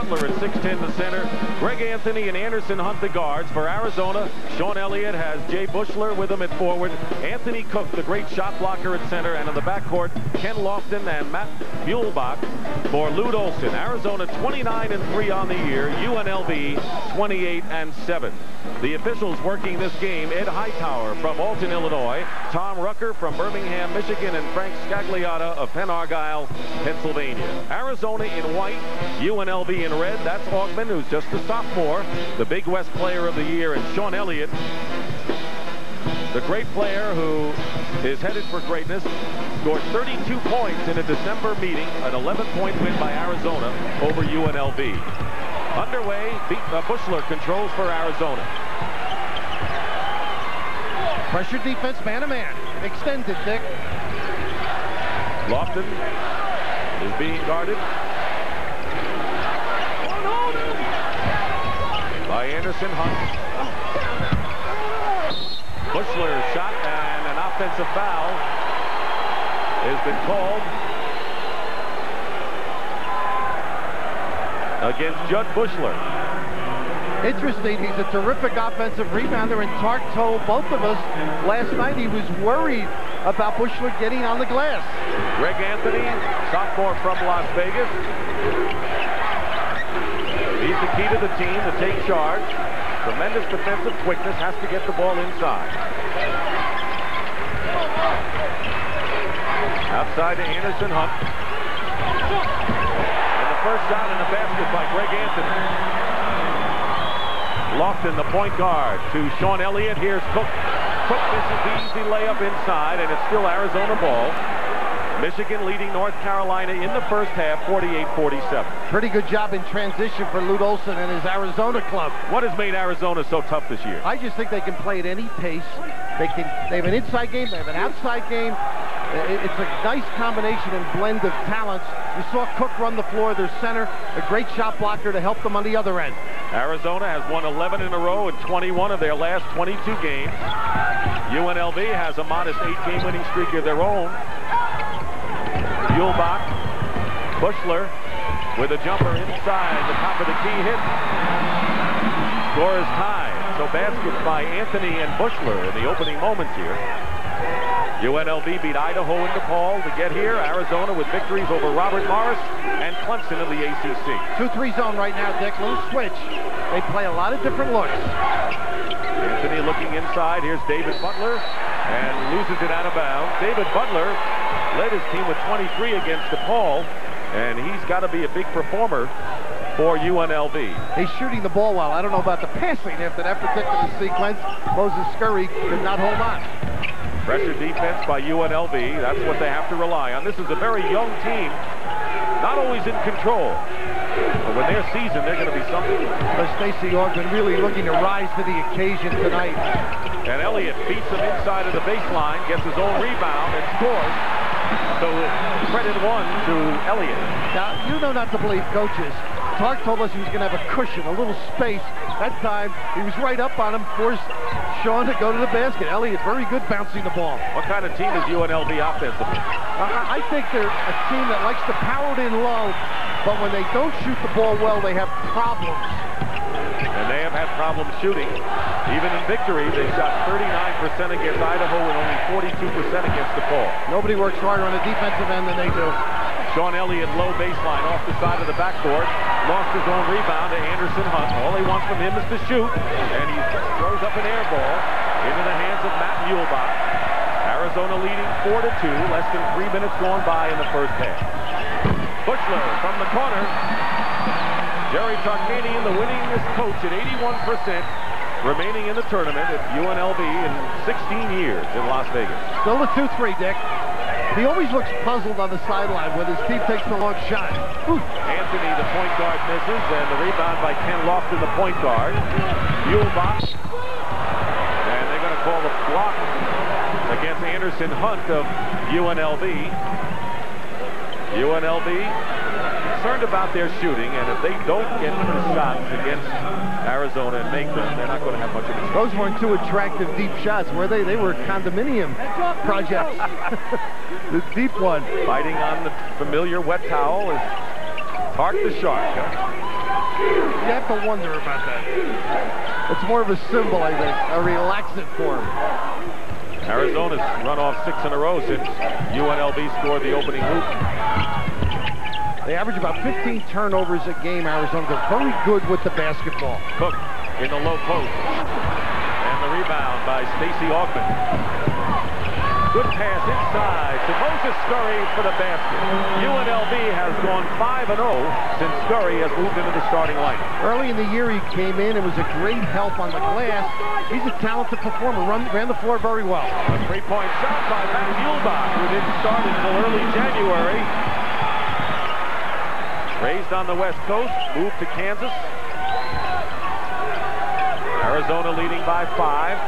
Butler at 6'10", the center. Greg Anthony and Anderson Hunt, the guards. For Arizona, Sean Elliott has Jay Bushler with him at forward. Anthony Cook, the great shot blocker, at center. And in the backcourt, Ken Lofton and Matt Muehlbach for Lute Olson. Arizona 29-3 on the year. UNLV 28-7. The officials working this game: Ed Hightower from Alton, Illinois, Tom Rucker from Birmingham, Michigan, and Frank Scagliotta of Penn Argyle, Pennsylvania. Arizona in white, UNLV in red. That's Augman, who's just a sophomore, the Big West Player of the Year, and Sean Elliott, the great player who is headed for greatness, scored 32 points in a December meeting, an 11-point win by Arizona over UNLV. Underway, Bushler controls for Arizona. Pressure defense, man-to-man. Extended, Dick. Lofton is being guarded by Anderson Hunt. Bushler's shot, and an offensive foul has been called against Judd Bushler. Interesting, he's a terrific offensive rebounder, and Tark told both of us last night he was worried about Bushler getting on the glass. Greg Anthony, sophomore from Las Vegas. He's the key to the team to take charge. Tremendous defensive quickness, has to get the ball inside. Outside to Anderson Hunt. And the first shot in the basket by Greg Anthony. Lofton, the point guard, to Sean Elliott. Here's Cook. Cook misses the easy layup inside, and it's still Arizona ball. Michigan leading North Carolina in the first half, 48-47. Pretty good job in transition for Lute Olson and his Arizona club. What has made Arizona so tough this year? I just think they can play at any pace. They have an inside game, they have an outside game. It's a nice combination and blend of talents. You saw Cook run the floor, their center, a great shot blocker to help them on the other end. Arizona has won 11 in a row in 21 of their last 22 games. UNLV has a modest 8-game winning streak of their own. Muehlbach, Bushler with a jumper inside the top of the key hit. Score is tied. So baskets by Anthony and Bushler in the opening moments here. UNLV beat Idaho in DePaul to get here. Arizona with victories over Robert Morris and Clemson of the ACC. 2-3 zone right now, Dick. Little switch. They play a lot of different looks. Anthony looking inside. Here's David Butler, and loses it out of bounds. David Butler led his team with 23 against DePaul, and he's got to be a big performer for UNLV. He's shooting the ball well. I don't know about the passing after that particular sequence. Moses Scurry could not hold on. Pressure defense by UNLV. That's what they have to rely on. This is a very young team, not always in control. But when they're seasoned, they're going to be something. Stacey Augman really looking to rise to the occasion tonight. And Elliott beats him inside of the baseline, gets his own rebound, and scores. So credit one to Elliott. Now, you know not to believe coaches. Tark told us he was going to have a cushion, a little space. That time, he was right up on him, forced Sean to go to the basket. Elliott, very good bouncing the ball. What kind of team is UNLV offensively? I think they're a team that likes to power it in low, but when they don't shoot the ball well, they have problems. And they have had problems shooting. Even in victory, they shot 39% against Idaho and only 42% against DePaul. Nobody works harder on the defensive end than they do. Sean Elliott, low baseline off the side of the backboard. Lost his own rebound to Anderson Hunt. All he wants from him is to shoot, and he throws up an air ball into the hands of Matt Muehlbach. Arizona leading 4-2, less than 3 minutes gone by in the first half. Bushler from the corner. Jerry Tarkanian, the winningest coach at 81%, remaining in the tournament at UNLV in 16 years in Las Vegas. Still a 2-3, Dick. He always looks puzzled on the sideline when his team takes the long shot. Anthony, the point guard, misses, and the rebound by Ken Lofton, the point guard. Muehlbach, and they're going to call the block against Anderson Hunt of UNLV. UNLV concerned about their shooting, and if they don't get the shots against Arizona and make them, they're not going to have much of a chance. Those weren't too attractive deep shots, were they? They were condominium projects. The deep one. Fighting on the familiar wet towel is Tark the Shark. You have to wonder about that. It's more of a symbol, I think, a relaxant for him. Arizona's run off 6 in a row since UNLV scored the opening hoop. They average about 15 turnovers a game, Arizona. They're very good with the basketball. Cook in the low post. And the rebound by Stacey Augmon. Good pass inside to Moses Scurry for the basket. UNLV has gone 5-0 since Scurry has moved into the starting lineup. Early in the year he came in and was a great help on the glass. He's a talented performer, ran the floor very well. A three-point shot by Matt Muehlbach, who didn't start until early January. Raised on the West Coast, moved to Kansas. Arizona leading by 5.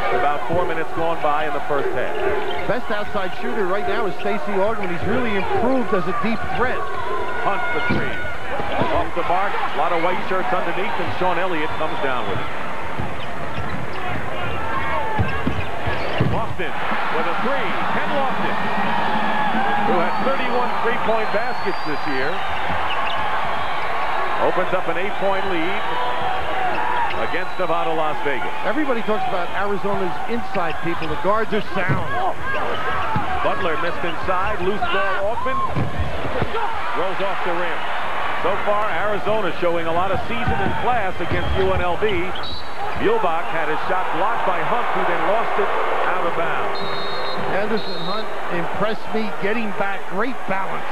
About 4 minutes gone by in the first half. Best outside shooter right now is Stacey Augmon. He's really improved as a deep threat. Hunt for 3. Off the mark, a lot of white shirts underneath, and Sean Elliott comes down with it. Lofton with a 3. Ken Lofton, who had 31 three-point baskets this year, opens up an 8-point lead against Nevada, Las Vegas. Everybody talks about Arizona's inside people. The guards are sound. Butler missed inside. Loose ball. Augmon rolls off the rim. So far, Arizona showing a lot of season and class against UNLV. Muehlbach had his shot blocked by Hunt, who then lost it out of bounds. Anderson Hunt impressed me, getting back. Great balance.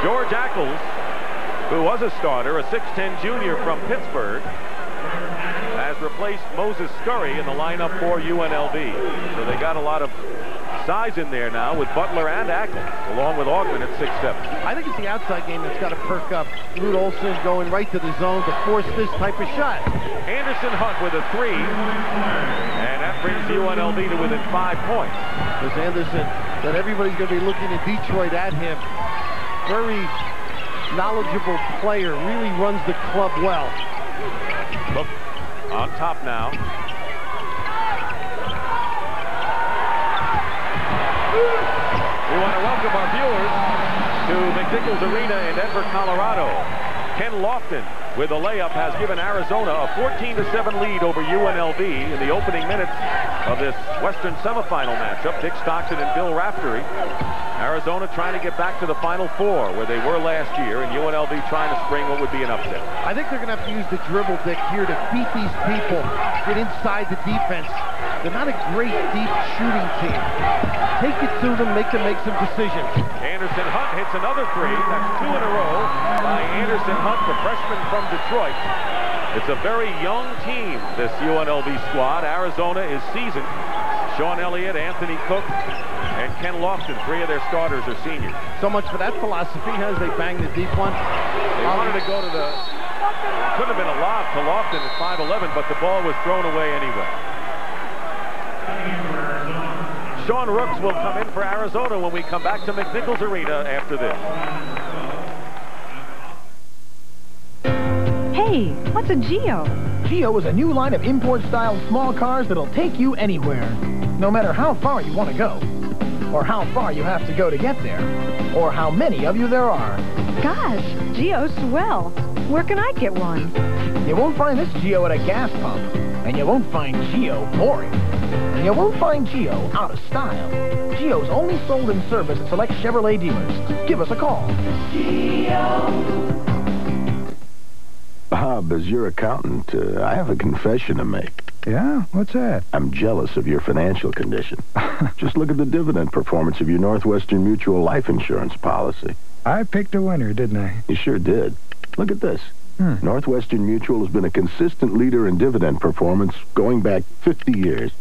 George Ackles, who was a starter, a 6'10 junior from Pittsburgh, has replaced Moses Scurry in the lineup for UNLV. So they got a lot of size in there now with Butler and Ackles, along with Augmon at 6'7". I think it's the outside game that's got to perk up. Lute Olson going right to the zone to force this type of shot. Anderson Hunt with a 3, and that brings UNLV to within 5 points. There's Anderson, that everybody's going to be looking in Detroit at him. Very knowledgeable player, really runs the club well. Look, on top now. We want to welcome our viewers to McNichols Arena in Denver, Colorado. Ken Lofton with a layup has given Arizona a 14-7 lead over UNLV in the opening minutes of this Western semifinal matchup. Dick Stockton and Bill Raftery. Arizona trying to get back to the Final Four where they were last year, and UNLV trying to spring what would be an upset. I think they're going to have to use the dribble, Dick, here to beat these people, get inside the defense. They're not a great deep shooting team. Take it to them, make them make some decisions. Anderson Hunt hits another 3. That's 2 in a row by Anderson Hunt, the freshman from Detroit. It's a very young team, this UNLV squad. Arizona is seasoned. Sean Elliott, Anthony Cook, and Ken Lofton, 3 of their starters are seniors. So much for that philosophy as they bang the deep one. They wanted to go to the... Couldn't have been a lob to Lofton at 5'11", but the ball was thrown away anyway. Sean Rooks will come in for Arizona when we come back to McNichols Arena after this. Hey, what's a Geo? Geo is a new line of import-style small cars that'll take you anywhere, no matter how far you want to go, or how far you have to go to get there, or how many of you there are. Gosh, Geo's swell. Where can I get one? You won't find this Geo at a gas pump, and you won't find Geo boring, and you won't find Geo out of style. Geo's only sold and serviced at select Chevrolet dealers. Give us a call. Geo. Bob, as your accountant, I have a confession to make. Yeah? What's that? I'm jealous of your financial condition. Just look at the dividend performance of your Northwestern Mutual life insurance policy. I picked a winner, didn't I? You sure did. Look at this. Northwestern Mutual has been a consistent leader in dividend performance going back 50 years.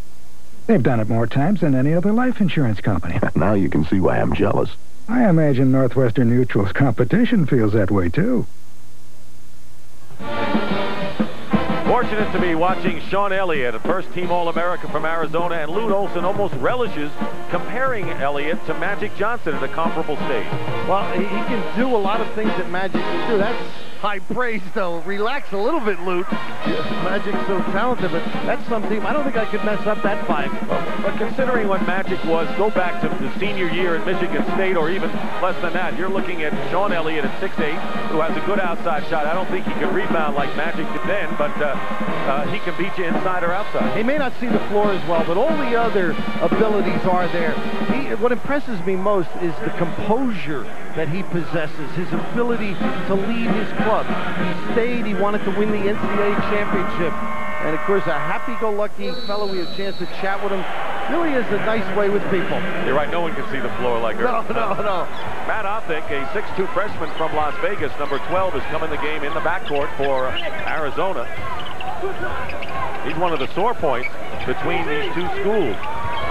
They've done it more times than any other life insurance company. Now you can see why I'm jealous. I imagine Northwestern Mutual's competition feels that way, too. Fortunate to be watching Sean Elliott, a first-team All-America from Arizona, and Lute Olson almost relishes comparing Elliott to Magic Johnson at a comparable stage. Well, he can do a lot of things that Magic can do. That's high praise, though. Relax a little bit, Lute. Magic's so talented, but that's something. I don't think I could mess up that 5. But considering what Magic was, go back to the senior year at Michigan State, or even less than that. You're looking at Sean Elliott at 6'8", who has a good outside shot. I don't think he can rebound like Magic did then, but he can beat you inside or outside. He may not see the floor as well, but all the other abilities are there. What impresses me most is the composure that he possesses, his ability to lead his club. He stayed, he wanted to win the NCAA championship. And of course, a happy-go-lucky fellow. We had a chance to chat with him. Really is a nice way with people. You're right, no one can see the floor like her. No. Matt Othick, a 6'2 freshman from Las Vegas, number 12, is coming the game in the backcourt for Arizona. He's one of the sore points between these two schools.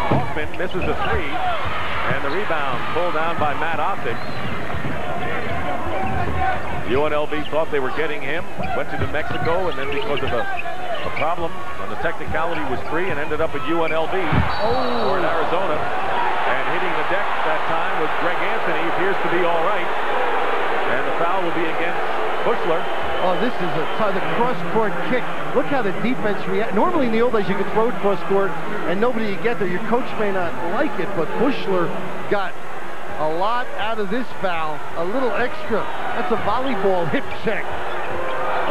Hoffman misses a 3, and the rebound pulled down by Matt Othick. UNLV thought they were getting him, went to New Mexico, and then because of a problem on the technicality was free and ended up at UNLV or in Arizona. And hitting the deck that time was Greg Anthony. Appears to be all right. And the foul will be against Bushler. Oh, this is the cross-court kick. Look how the defense reacts. Normally in the old days you could throw it cross-court and nobody would get there. Your coach may not like it, but Bushler got a lot out of this foul. A little extra. That's a volleyball hip check.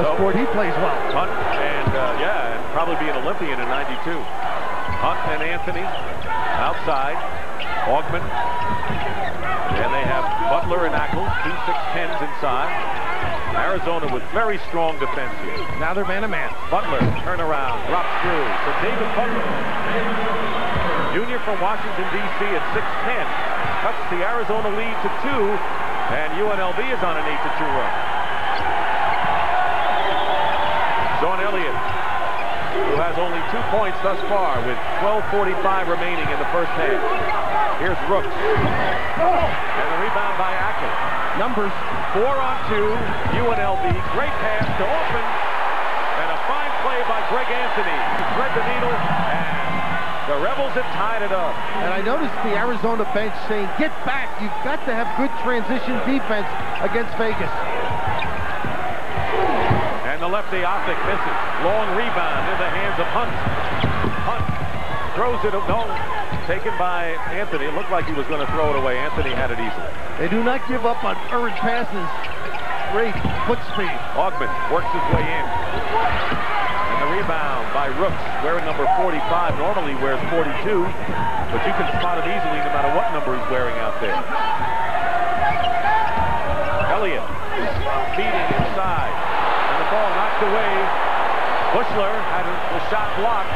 A sport he plays well. Hunt and probably be an Olympian in '92. Hunt and Anthony outside. Augment. And they have Butler and Ackles, 2 6'10s inside. Arizona with very strong defense here. Now they're man-to-man. Butler, turnaround, drops through. So David Butler, junior from Washington, D.C. at 6'10", cuts the Arizona lead to 2, and UNLV is on an 8-2 run. Sean Elliott, who has only 2 points thus far with 12:45 remaining in the first half. Here's Rooks. And the rebound by Ackles. Numbers. 4 on 2, UNLV. Great pass to Orphan. And a fine play by Greg Anthony. He thread the needle, and the Rebels have tied it up. And I noticed the Arizona bench saying, get back. You've got to have good transition defense against Vegas. And the lefty Othick misses. Long rebound in the hands of Hunt. Hunt throws it. No. Taken by Anthony. It looked like he was going to throw it away. Anthony had it easily. They do not give up on errant passes. Great foot speed. Augment works his way in. And the rebound by Rooks, wearing number 45. Normally he wears 42, but you can spot it easily no matter what number he's wearing out there. Elliott feeding inside. And the ball knocked away. Bushler had the shot blocked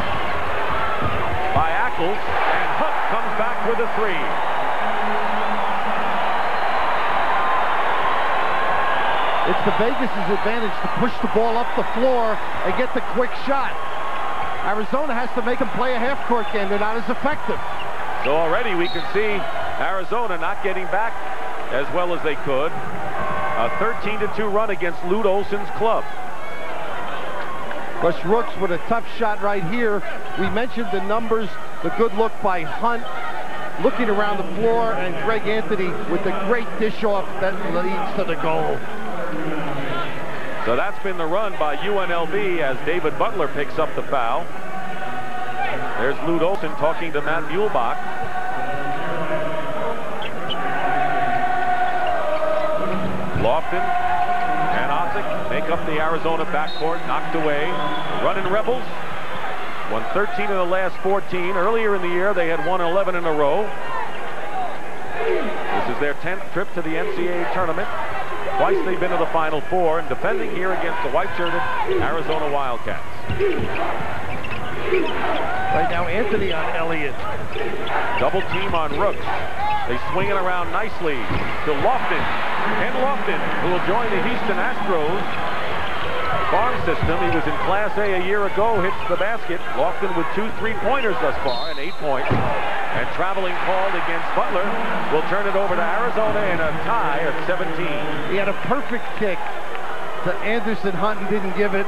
by Ackles. And Hunt comes back with a 3. It's the Vegas' advantage to push the ball up the floor and get the quick shot. Arizona has to make them play a half-court game. They're not as effective. So already we can see Arizona not getting back as well as they could. A 13-2 run against Lute Olson's club. Rush Rooks with a tough shot right here. We mentioned the numbers, the good look by Hunt, looking around the floor, and Greg Anthony with the great dish-off that leads to the goal. So that's been the run by UNLV as David Butler picks up the foul. There's Lute Olson talking to Matt Muehlbach. Lofton and Othick make up the Arizona backcourt, knocked away. Running Rebels won 13 of the last 14. Earlier in the year, they had won 11 in a row. This is their 10th trip to the NCAA tournament. Twice they've been to the Final Four, and defending here against the white-shirted Arizona Wildcats. Right now, Anthony on Elliott. Double team on Rooks. They swing it around nicely to Lofton. Ken Lofton, who will join the Houston Astros farm system. He was in Class A year ago, hits the basket. Lofton with 2 3-pointers thus far and 8 points. And traveling called against Butler will turn it over to Arizona in a tie at 17. He had a perfect kick to Anderson. Hunt and didn't give it.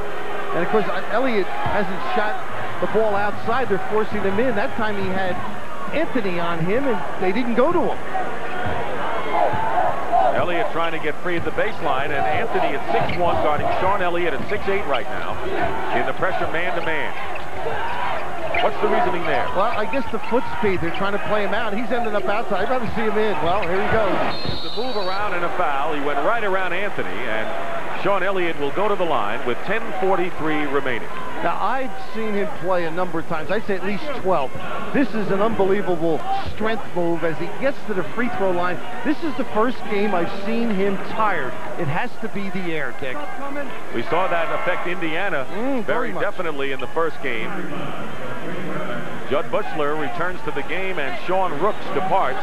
And of course, Elliott hasn't shot the ball outside. They're forcing him in. That time he had Anthony on him, and they didn't go to him. Elliott trying to get free at the baseline, and Anthony at 6'1", guarding Sean Elliott at 6'8" right now in the pressure man-to-man. What's the reasoning there? Well, I guess the foot speed. They're trying to play him out. He's ended up outside. I'd rather see him in. Well, here he goes. The move around and a foul. He went right around Anthony, and Sean Elliott will go to the line with 10:43 remaining. Now, I've seen him play a number of times. I'd say at least 12. This is an unbelievable strength move as he gets to the free throw line. This is the first game I've seen him tired. It has to be the air, Dick. We saw that affect Indiana very definitely in the first game. Judd Bushler returns to the game, and Sean Rooks departs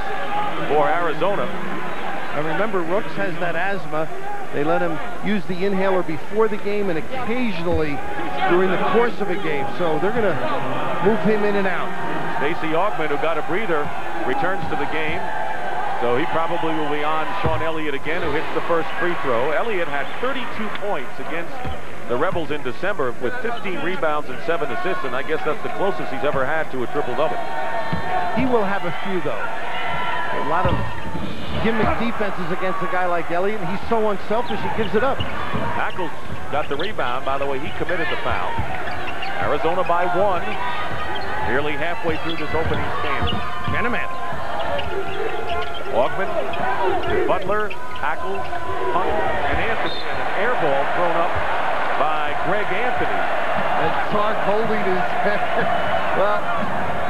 for Arizona. And remember, Rooks has that asthma. They let him use the inhaler before the game and occasionally during the course of a game. So they're going to move him in and out. Stacey Augmon, who got a breather, returns to the game. So he probably will be on Sean Elliott again, who hits the first free throw. Elliott had 32 points against the Rebels in December with 15 rebounds and 7 assists, and I guess that's the closest he's ever had to a triple-double. He will have a few, though. A lot of gimmick defenses against a guy like Elliott, and he's so unselfish, he gives it up. Ackles got the rebound. By the way, he committed the foul. Arizona by 1, nearly halfway through this opening stanza. Man-to-man. Augmon, Butler, Ackles, Hunt, and Anthony, and an air ball thrown up by Greg Anthony. And Clark holding his head. Well,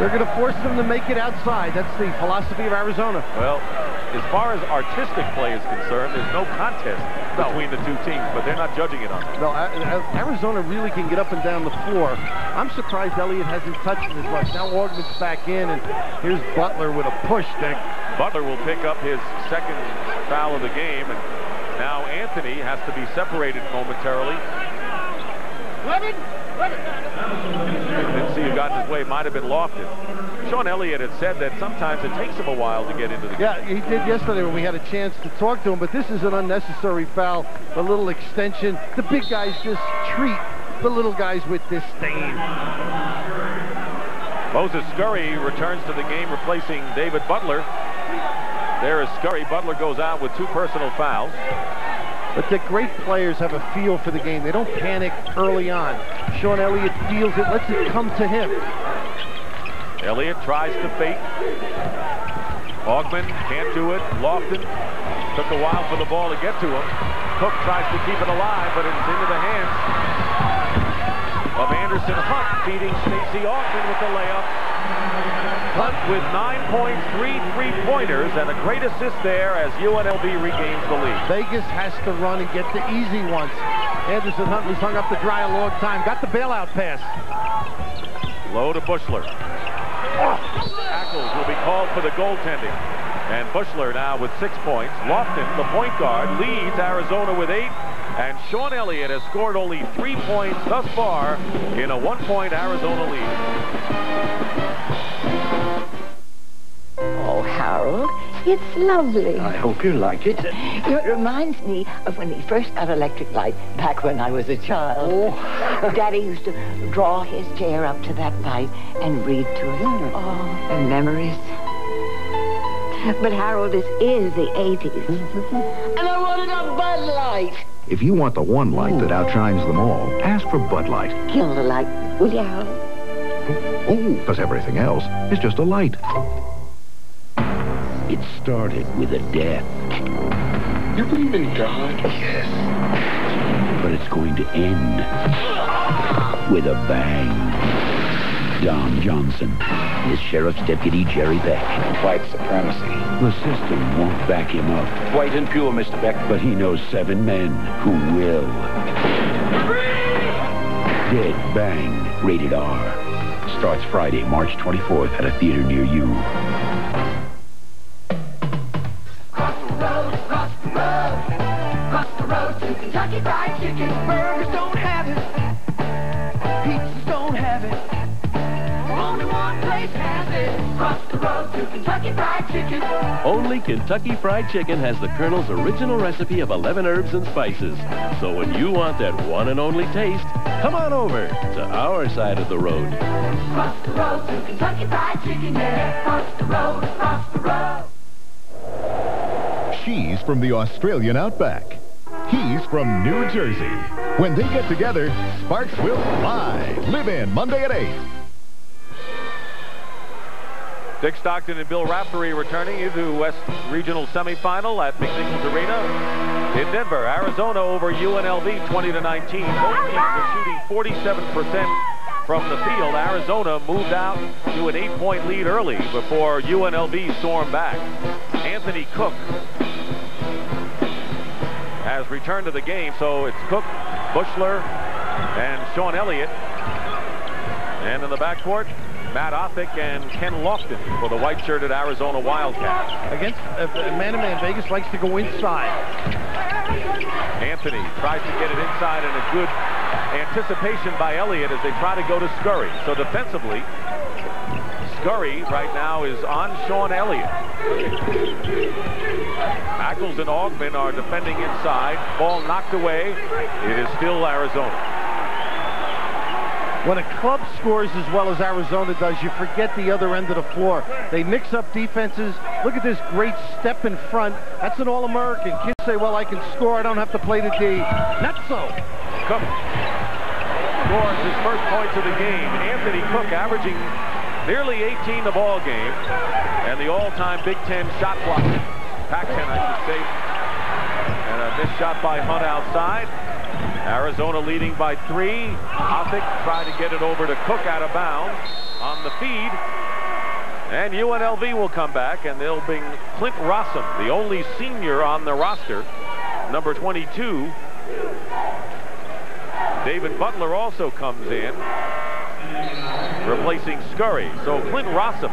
they're going to force them to make it outside. That's the philosophy of Arizona. Well, as far as artistic play is concerned, there's no contest between the two teams, but they're not judging it on that. No, Arizona really can get up and down the floor. I'm surprised Elliott hasn't touched it as much. Now Augman's back in, and here's Butler with a push, Dick. Butler will pick up his second foul of the game, and now Anthony has to be separated momentarily. Didn't see who got in his way. Might have been Lofton. Sean Elliott had said that sometimes it takes him a while to get into the game. Yeah, he did yesterday when we had a chance to talk to him, but this is an unnecessary foul. A little extension. The big guys just treat the little guys with disdain. Moses Scurry returns to the game, replacing David Butler. There is Scurry. Butler goes out with 2 personal fouls. But the great players have a feel for the game. They don't panic early on. Sean Elliott feels it, lets it come to him. Elliott tries to fake. Augmon can't do it. Lofton took a while for the ball to get to him. Cook tries to keep it alive, but it's into the hands of Anderson Hunt, feeding Stacey Augmon with the layup. Hunt with 9 points, 3 3-pointers, and a great assist there as UNLV regains the lead. Vegas has to run and get the easy ones. Anderson Hunt was hung up to dry a long time. Got the bailout pass. Low to Bushler. Ackles will be called for the goaltending. And Bushler now with 6 points. Lofton, the point guard, leads Arizona with 8. And Sean Elliott has scored only 3 points thus far in a 1-point Arizona lead. Oh, Harold, it's lovely. I hope you like it. It reminds me of when we first got electric light back when I was a child. Oh. Daddy used to draw his chair up to that light and read to it. Oh, the memories. But Harold, this is the 80s. And I wanted a Bud Light. If you want the one light that outshines them all, ask for Bud Light. Kill the light, will you, Harold? Oh, because everything else is just a light. It started with a death. You believe in God? Yes. But it's going to end with a bang. Don Johnson, his sheriff's deputy, Jerry Beck. White supremacy. The system won't back him up. White and pure, Mr. Beck. But he knows 7 men who will. Dead Bang, rated R. Starts Friday, March 24th at a theater near you. Cross the road, cross the road. Cross the road to Kentucky Fried Chicken. Burgers don't have it. Pizzas don't have it. Only one place has it. Cross the road to Kentucky Fried Chicken. Only Kentucky Fried Chicken has the Colonel's original recipe of 11 herbs and spices. So when you want that one and only taste, come on over to our side of the road. Cross the road to Kentucky Fried Chicken, yeah. Cross the road, cross the road. she's from the Australian outback. He's from New Jersey. When they get together, sparks will fly. Live in Monday at 8. Dick Stockton and Bill Raftery returning you to West Regional Semifinal at McNichols Arena in Denver. Arizona over UNLV 20-19. Both teams are shooting 47% from the field. Arizona moved out to an 8-point lead early before UNLV stormed back. Anthony Cook has returned to the game, so it's Cook, Bushler, and Sean Elliott. And in the backcourt, Matt Othick and Ken Lofton for the white-shirted Arizona Wildcats. Against man-to-man, Vegas likes to go inside. Anthony tries to get it inside, and a good anticipation by Elliott as they try to go to Scurry. So defensively, Scurry right now is on Sean Elliott. Ackles and Augman are defending inside. Ball knocked away. It is still Arizona. When a club scores as well as Arizona does, you forget the other end of the floor. They mix up defenses. Look at this great step in front. That's an All-American. Kids say, well, I can score. I don't have to play the D. Not so. Cook scores his first points of the game. Anthony Cook averaging nearly 18 the ball game. And the all-time Big Ten shot block. Pac-10, I should say. And a missed shot by Hunt outside. Arizona leading by 3. Othick tried to get it over to Cook out of bounds on the feed. And UNLV will come back, and they'll bring Clint Rossum, the only senior on the roster, number 22. David Butler also comes in, replacing Scurry. So Clint Rossum,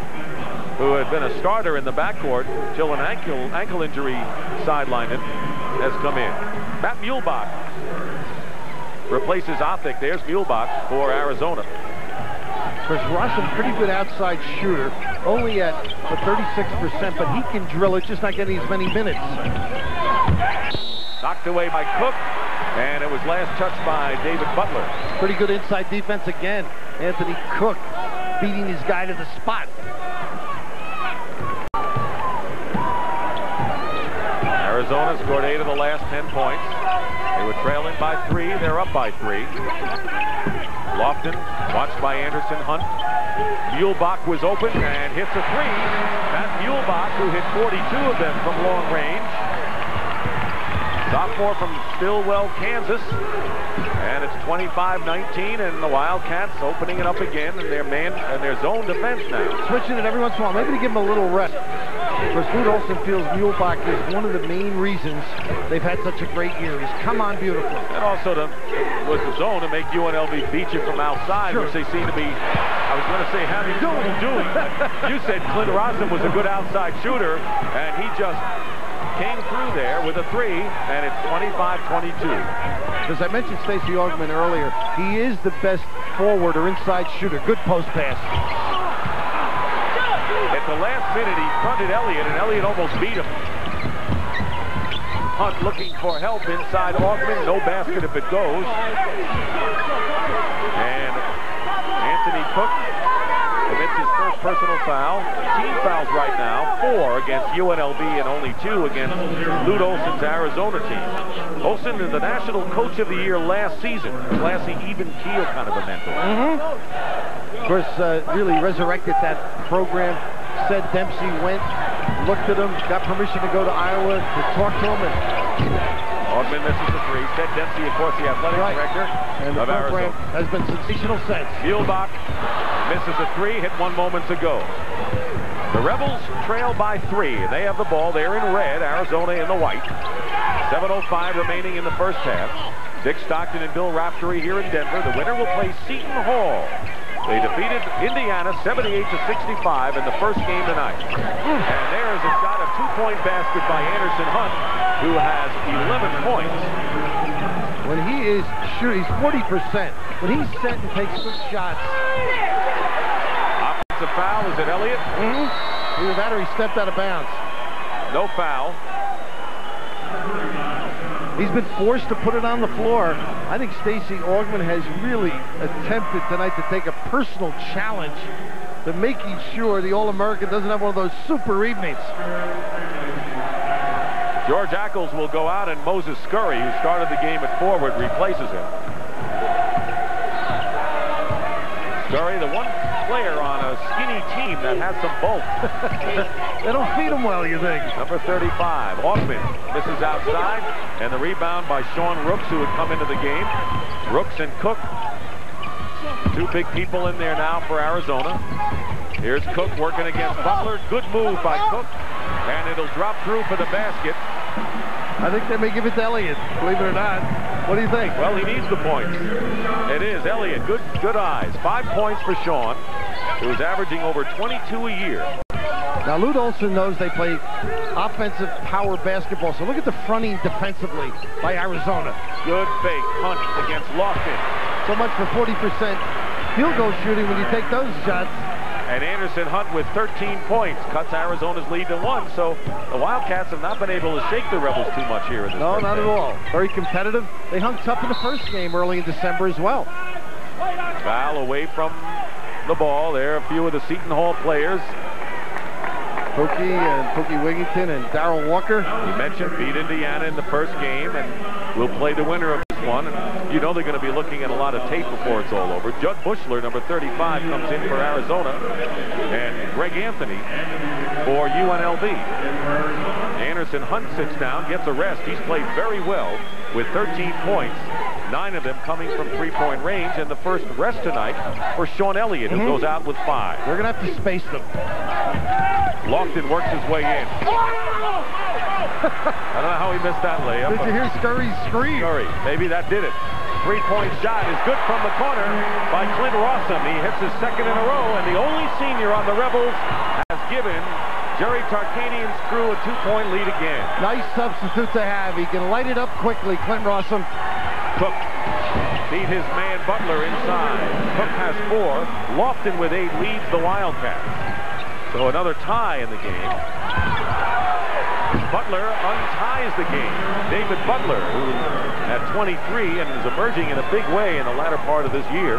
who had been a starter in the backcourt till an ankle injury sidelined him, has come in. Matt Muehlbach replaces Othick. There's Muehlbach for Arizona. Of course, Rossum, pretty good outside shooter, only at 36%, but he can drill it, just not getting as many minutes. Knocked away by Cook, and it was last touched by David Butler. Pretty good inside defense again. Anthony Cook beating his guy to the spot. Arizona scored 8 of the last 10 points. They were trailing by 3. They're up by 3. Lofton watched by Anderson Hunt. Muehlbach was open and hits a 3. Matt Muehlbach, who hit 42 of them from long range. Sophomore from Stillwell, Kansas. And it's 25-19, and the Wildcats opening it up again in their zone defense now. Switching it every once in a while, maybe to give them a little rest. Because Lute Olson feels Muehlbach is one of the main reasons they've had such a great year. He's come on beautifully. And also was the zone to make UNLV beat you from outside, which they seem to be, I was going to say, having trouble doing. You said Clint Rossum was a good outside shooter, and he just came through there with a 3, and it's 25-22. As I mentioned Stacey Augman earlier, he is the best forward or inside shooter. Good post pass. At the last minute, he fronted Elliott, and Elliott almost beat him. Hunt looking for help inside Augman. No basket if it goes. And Anthony Cook commits his first personal foul. Team fouls right now, 4 against UNLV and only 2 against Lute Olson's Arizona team. Olson is the National Coach of the Year last season. Classy, even keel kind of a mentor. Of course, really resurrected that program. Said Dempsey went, looked at him, got permission to go to Iowa to talk to him. Augman misses the 3. Said Dempsey, of course, the athletic director and the of program Arizona. has been sensational since. Muehlbach misses a 3, hit 1 moment ago. The Rebels trail by 3. They have the ball. They're in red, Arizona in the white. 7:05 remaining in the first half. Dick Stockton and Bill Raftery here in Denver. The winner will play Seton Hall. They defeated Indiana 78-65 in the first game tonight. And there's a shot, a 2-point basket by Anderson Hunt, who has 11 points. When he is shooting, he's 40%. When he's set and takes good shots. Offensive foul, is it Elliott? Either that or he stepped out of bounds. No foul. He's been forced to put it on the floor. I think Stacey Augman has really attempted tonight to take a personal challenge to making sure the All-American doesn't have one of those super evenings. George Ackles will go out, and Moses Scurry, who started the game at forward, replaces him. Scurry, the one player on a skinny team that has some bulk. They don't feed him well, you think. Number 35, Hoffman misses outside, and the rebound by Sean Rooks, who had come into the game. Rooks and Cook, two big people in there now for Arizona. Here's Cook working against Butler. Good move by Cook, and it'll drop through for the basket. I think they may give it to Elliott, believe it or not. What do you think? Well, he needs the points. It is Elliott. Good eyes. 5 points for Sean, who's averaging over 22 a year. Now, Lute Olson knows they play offensive power basketball, so look at the fronting defensively by Arizona. Good fake punch against Lofton. So much for 40% field goal shooting when you take those shots. And Anderson Hunt with 13 points cuts Arizona's lead to 1. So the Wildcats have not been able to shake the Rebels too much here in this. No, not at all. Very competitive. They hung tough in the first game early in December as well. Foul away from the ball. There are a few of the Seton Hall players. Pookie and Pookie Wigington and Darrell Walker. You mentioned beat Indiana in the first game, and we'll play the winner of this one. And you know they're going to be looking at a lot of tape before it's all over. Judd Bushler, number 35, comes in for Arizona, and Greg Anthony for UNLV. Anderson Hunt sits down, gets a rest. He's played very well with 13 points. 9 of them coming from three-point range, and the first rest tonight for Sean Elliott, who goes out with 5. They're going to have to space them. Lofton works his way in. I don't know how he missed that layup. Did you hear Scurry's scream? Scurry, maybe that did it. Three-point shot is good from the corner by Clint Rossum. He hits his second in a row, and the only senior on the Rebels has given Jerry Tarkanian's crew a 2-point lead again. Nice substitute to have. He can light it up quickly, Clint Rossum. Cook beat his man Butler inside. Cook has 4. Lofton with 8 leads the Wildcats. So another tie in the game. Butler unties the game. David Butler, who at 23 and is emerging in a big way in the latter part of this year.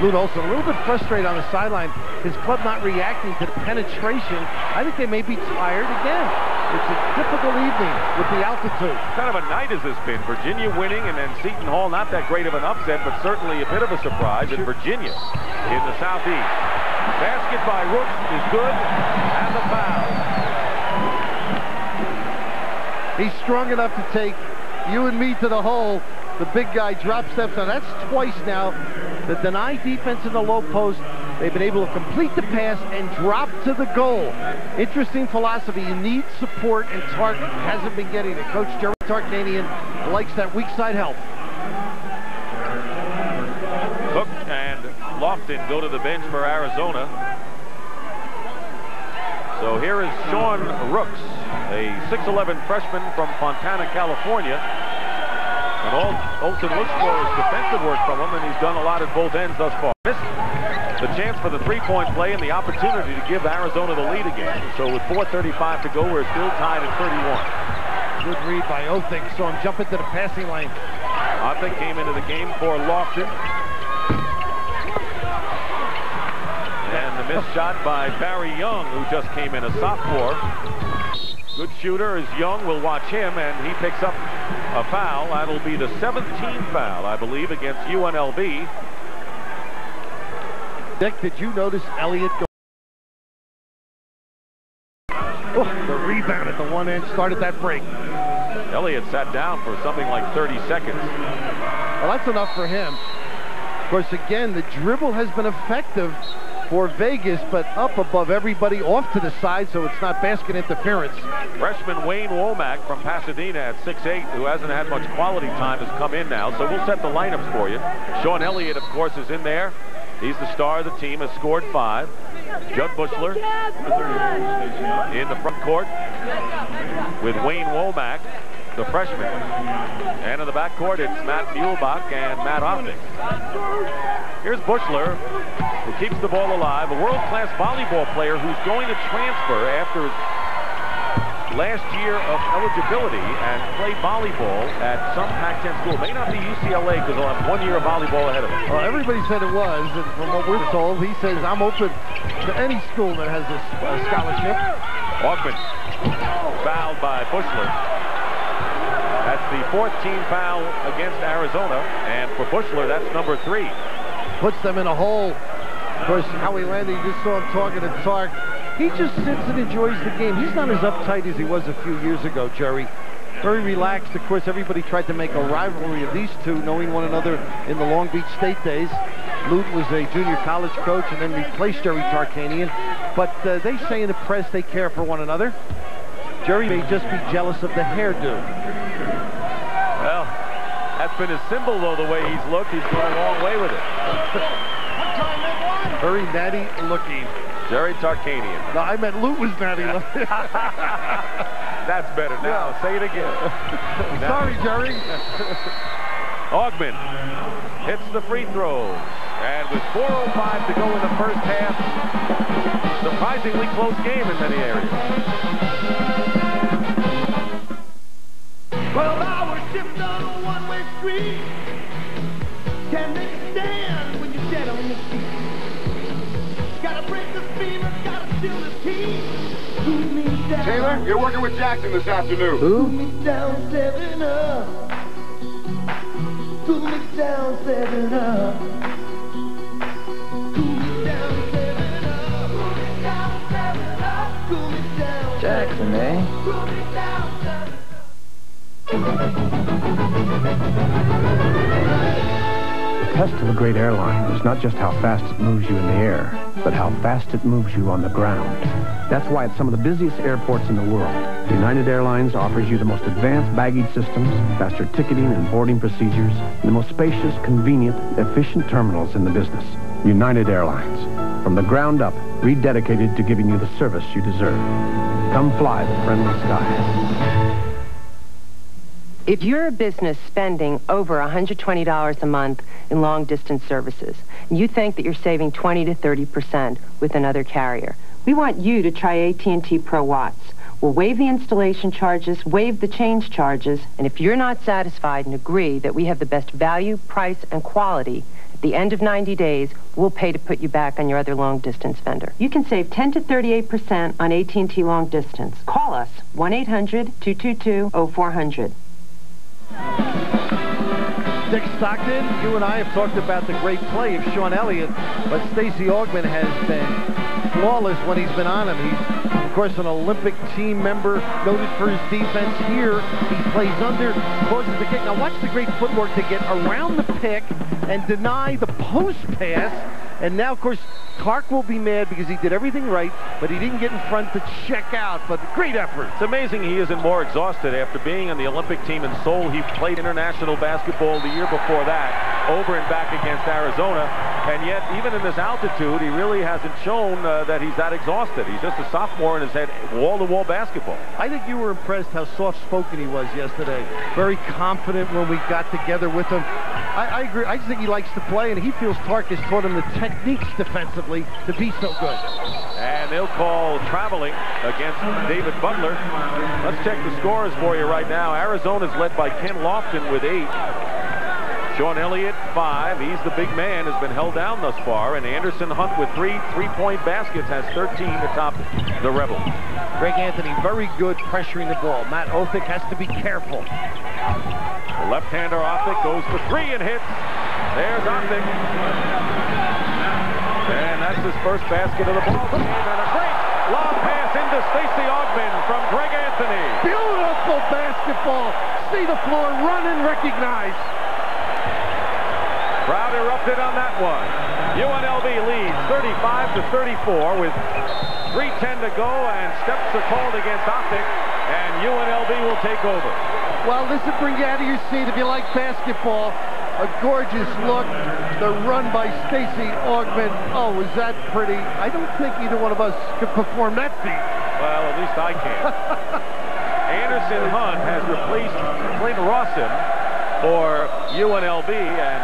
Lute Olson a little bit frustrated on the sideline. His club not reacting to the penetration. I think they may be tired again. It's a difficult evening with the altitude. What kind of a night has this been? Virginia winning, and then Seton Hall, not that great of an upset, but certainly a bit of a surprise in Virginia in the Southeast. Basket by Rooks is good, and the foul. He's strong enough to take you and me to the hole. The big guy drop steps on. That's twice now. The deny defense in the low post, they've been able to complete the pass and drop to the goal. Interesting philosophy. You need support, and Tark hasn't been getting it. Coach Jerry Tarkanian likes that weak side help. Cook and Lofton go to the bench for Arizona. So here is Sean Rooks, a 6'11 freshman from Fontana, California. And Olson looks for his defensive work from him, and he's done a lot at both ends thus far. Missed the chance for the three-point play and the opportunity to give Arizona the lead again. So with 4:35 to go, we're still tied at 31. Good read by Othik. Saw him jump into the passing lane. Othik came into the game for Lofton. And the missed shot by Barry Young, who just came in, a sophomore. Good shooter is Young. We'll watch him, and he picks up a foul. That'll be the 17th foul, I believe, against UNLV. Dick, did you notice Elliott go? Oh, the rebound at the one end started that break. Elliott sat down for something like 30 seconds. Well, that's enough for him. Of course, again, the dribble has been effective for Vegas, but up above everybody, off to the side, so it's not basket interference. Freshman Wayne Womack from Pasadena at 6'8", who hasn't had much quality time, has come in now. So we'll set the lineups for you. Sean Elliott, of course, is in there. He's the star of the team, has scored 5. Judd Bushler in the front court with Wayne Womack, the freshman. And in the backcourt, it's Matt Muehlbach and Matt Othik. Here's Bushler, who keeps the ball alive, a world-class volleyball player who's going to transfer after his last year of eligibility and play volleyball at some Pac-10 school. May not be UCLA because he'll have 1 year of volleyball ahead of him. Well, everybody said it was, and from what we're told, he says, I'm open to any school that has this scholarship. Hoffman fouled by Bushler. That's the 14th team foul against Arizona, and for Bushler, that's number 3. Puts them in a hole. Of course, Howie Landry, you just saw him talking to Tark. He just sits and enjoys the game. He's not as uptight as he was a few years ago, Jerry. Very relaxed. Of course, everybody tried to make a rivalry of these two, knowing one another in the Long Beach State days. Lute was a junior college coach and then replaced Jerry Tarkanian. But they say in the press they care for one another. Jerry may just be jealous of the hairdo. Well, that's been his symbol, though, the way he's looked. He's gone a long way with it. Very natty looking. Jerry Tarkanian. No, I meant Lute was natty looking. That's better. Now, say it again. Sorry, Jerry. Augman hits the free throws. And with 4:05 to go in the first half, surprisingly close game in many areas. 12-hour shift on a one-way street. Can't make a stand when you're dead on your feet. Gotta break the fever, gotta still the heat. Cool me down. Taylor, you're working with Jackson this afternoon. Cool me down, 7 up. Cool me down, 7 up. Cool me down, 7 up. Cool me down, 7 up. Cool me down. Jackson, eh? Cool me down, 7 up. The test of a great airline is not just how fast it moves you in the air, but how fast it moves you on the ground. That's why at some of the busiest airports in the world, United Airlines offers you the most advanced baggage systems, faster ticketing and boarding procedures, and the most spacious, convenient, efficient terminals in the business. United Airlines, from the ground up, rededicated to giving you the service you deserve. Come fly the friendly skies. If you're a business spending over $120 a month in long-distance services, and you think that you're saving 20 to 30% with another carrier, we want you to try AT&T Pro Watts. We'll waive the installation charges, waive the change charges, and if you're not satisfied and agree that we have the best value, price, and quality, at the end of 90 days, we'll pay to put you back on your other long-distance vendor. You can save 10 to 38% on AT&T long distance. Call us, 1-800-222-0400. Dick Stockton, you and I have talked about the great play of Sean Elliott, but Stacey Augman has been flawless when he's been on him. He's, of course, an Olympic team member, noted for his defense here. He plays under, causes the kick. Now watch the great footwork to get around the pick and deny the post pass. And now, of course, Clark will be mad because he did everything right, but he didn't get in front to check out. But great effort. It's amazing he isn't more exhausted after being on the Olympic team in Seoul. He played international basketball the year before that, over and back against Arizona. And yet, even in this altitude, he really hasn't shown that he's that exhausted. He's just a sophomore and has had wall-to-wall basketball. I think you were impressed how soft-spoken he was yesterday. Very confident when we got together with him. I agree. I just think he likes to play, and he feels Tark has taught him the techniques defensively to be so good. And they'll call traveling against David Butler. Let's check the scores for you right now. Arizona's led by Ken Lofton with 8. Sean Elliott, 5. He's the big man, has been held down thus far. And Anderson Hunt with 3 three-point baskets has 13 atop the Rebels. Greg Anthony, very good pressuring the ball. Matt Othick has to be careful. The left-hander Othick goes for 3 and hits. There's Othick. And that's his first basket of the ball. And a great long pass into Stacey Augman from Greg Anthony. Beautiful basketball. See the floor, run and recognize. Crowd erupted on that one. UNLV leads 35-34 with 3:10 to go, and steps are called against Othick, and UNLV will take over. Well, this will bring you out of your seat if you like basketball. A gorgeous look. The run by Stacey Augman. Oh, was that pretty? I don't think either one of us could perform that feat. Well, at least I can. Anderson Hunt has replaced Clint Rawson for UNLV, and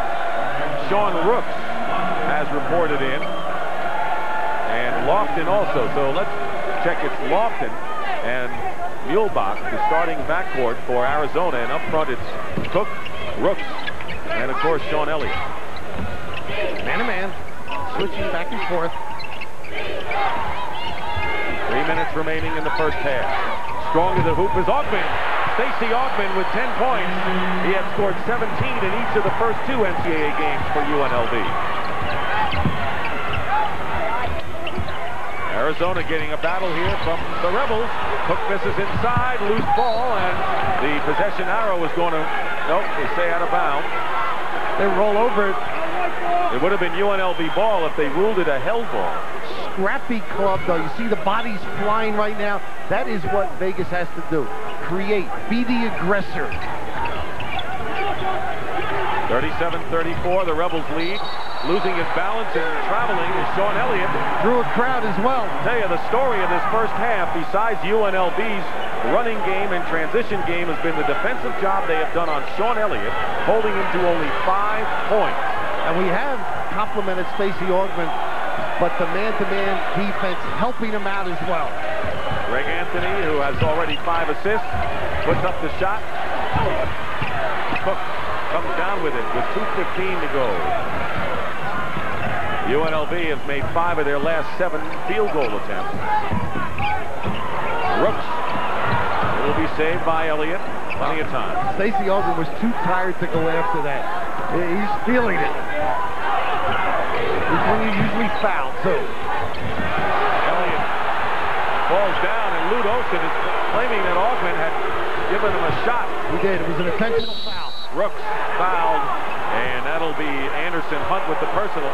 Sean Rooks has reported in. And Lofton also. So let's check. It's Lofton and Muehlbach, the starting backcourt for Arizona. And up front, it's Cook, Rooks, and of course, Sean Elliott. Man-to-man, switching back and forth. 3 minutes remaining in the first half. Strong to the hoop is Augmon. Stacey Augmon with 10 points. He had scored 17 in each of the first 2 NCAA games for UNLV. Arizona getting a battle here from the Rebels. Cook misses inside, loose ball, and the possession arrow is going to, nope, they stay out of bounds. They roll over it. It would have been UNLV ball if they ruled it a held ball. Scrappy club, though. You see the bodies flying right now. That is what Vegas has to do. Create. Be the aggressor. 37-34, the Rebels lead. Losing his balance and traveling is Sean Elliott. Through a crowd as well. I'll tell you, the story of this first half, besides UNLV's running game and transition game, has been the defensive job they have done on Sean Elliott, holding him to only 5 points. And we have complimented Stacey Augmon, but the man-to-man defense helping him out as well. Greg Anthony, who has already 5 assists, puts up the shot. Cook comes down with it with 2:15 to go. UNLV has made 5 of their last 7 field goal attempts. Rooks will be saved by Elliott. Plenty of time. Stacey Augmon was too tired to go after that. He's feeling it. It's when you usually foul, too. Elliott falls down, and Lute Olson is claiming that Augmon had given him a shot. He did. It was an intentional foul. Rooks fouled, and that'll be Anderson Hunt with the personal.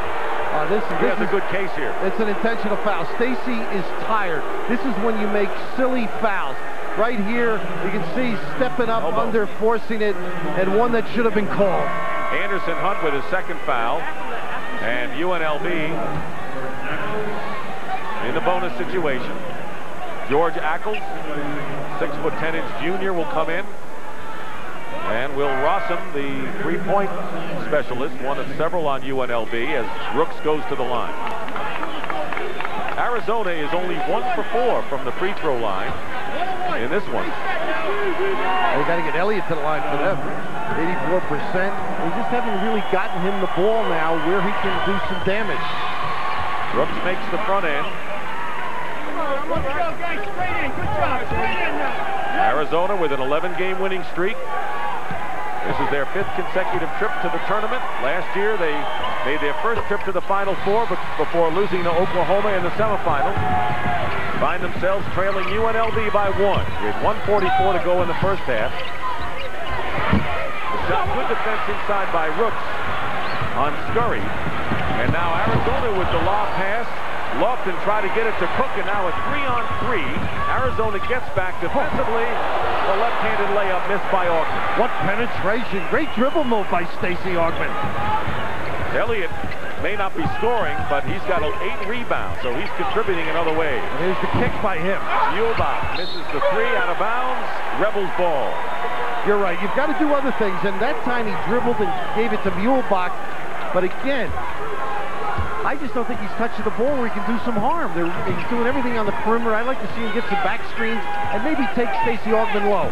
This is a good case here. It's an intentional foul. Stacey is tired. This is when you make silly fouls. Right here, you can see stepping up under, forcing it, and one that should have been called. Anderson Hunt with his second foul, and UNLV in the bonus situation. George Ackles, 6'10" junior, will come in. And Will Rossum, the three-point specialist, one of several on UNLV, as Rooks goes to the line. Arizona is only 1 for 4 from the free throw line in this one. They got to get Elliott to the line for them. 84%. They just haven't really gotten him the ball now where he can do some damage. Rooks makes the front end. Arizona with an 11-game winning streak. This is their 5th consecutive trip to the tournament. Last year, they made their first trip to the Final Four before losing to Oklahoma in the semifinals. Find themselves trailing UNLV by 1 with 1:44 to go in the first half. The shot, good defense inside by Rooks on Scurry. And now Arizona with the lob pass. Lofton tried to get it to Cook, and now a 3-on-3. Arizona gets back defensively. The left-handed layup missed by Augmon. What penetration. Great dribble move by Stacey Augmon. Elliott may not be scoring, but he's got 8 rebounds, so he's contributing in other ways. And here's the kick by him. Muehlbach misses the 3 out of bounds. Rebels ball. You're right. You've got to do other things, and that time he dribbled and gave it to Muehlbach. But again, I just don't think he's touching the ball where he can do some harm. He's doing everything on the perimeter. I'd like to see him get some back screens and maybe take Stacey Augmon low.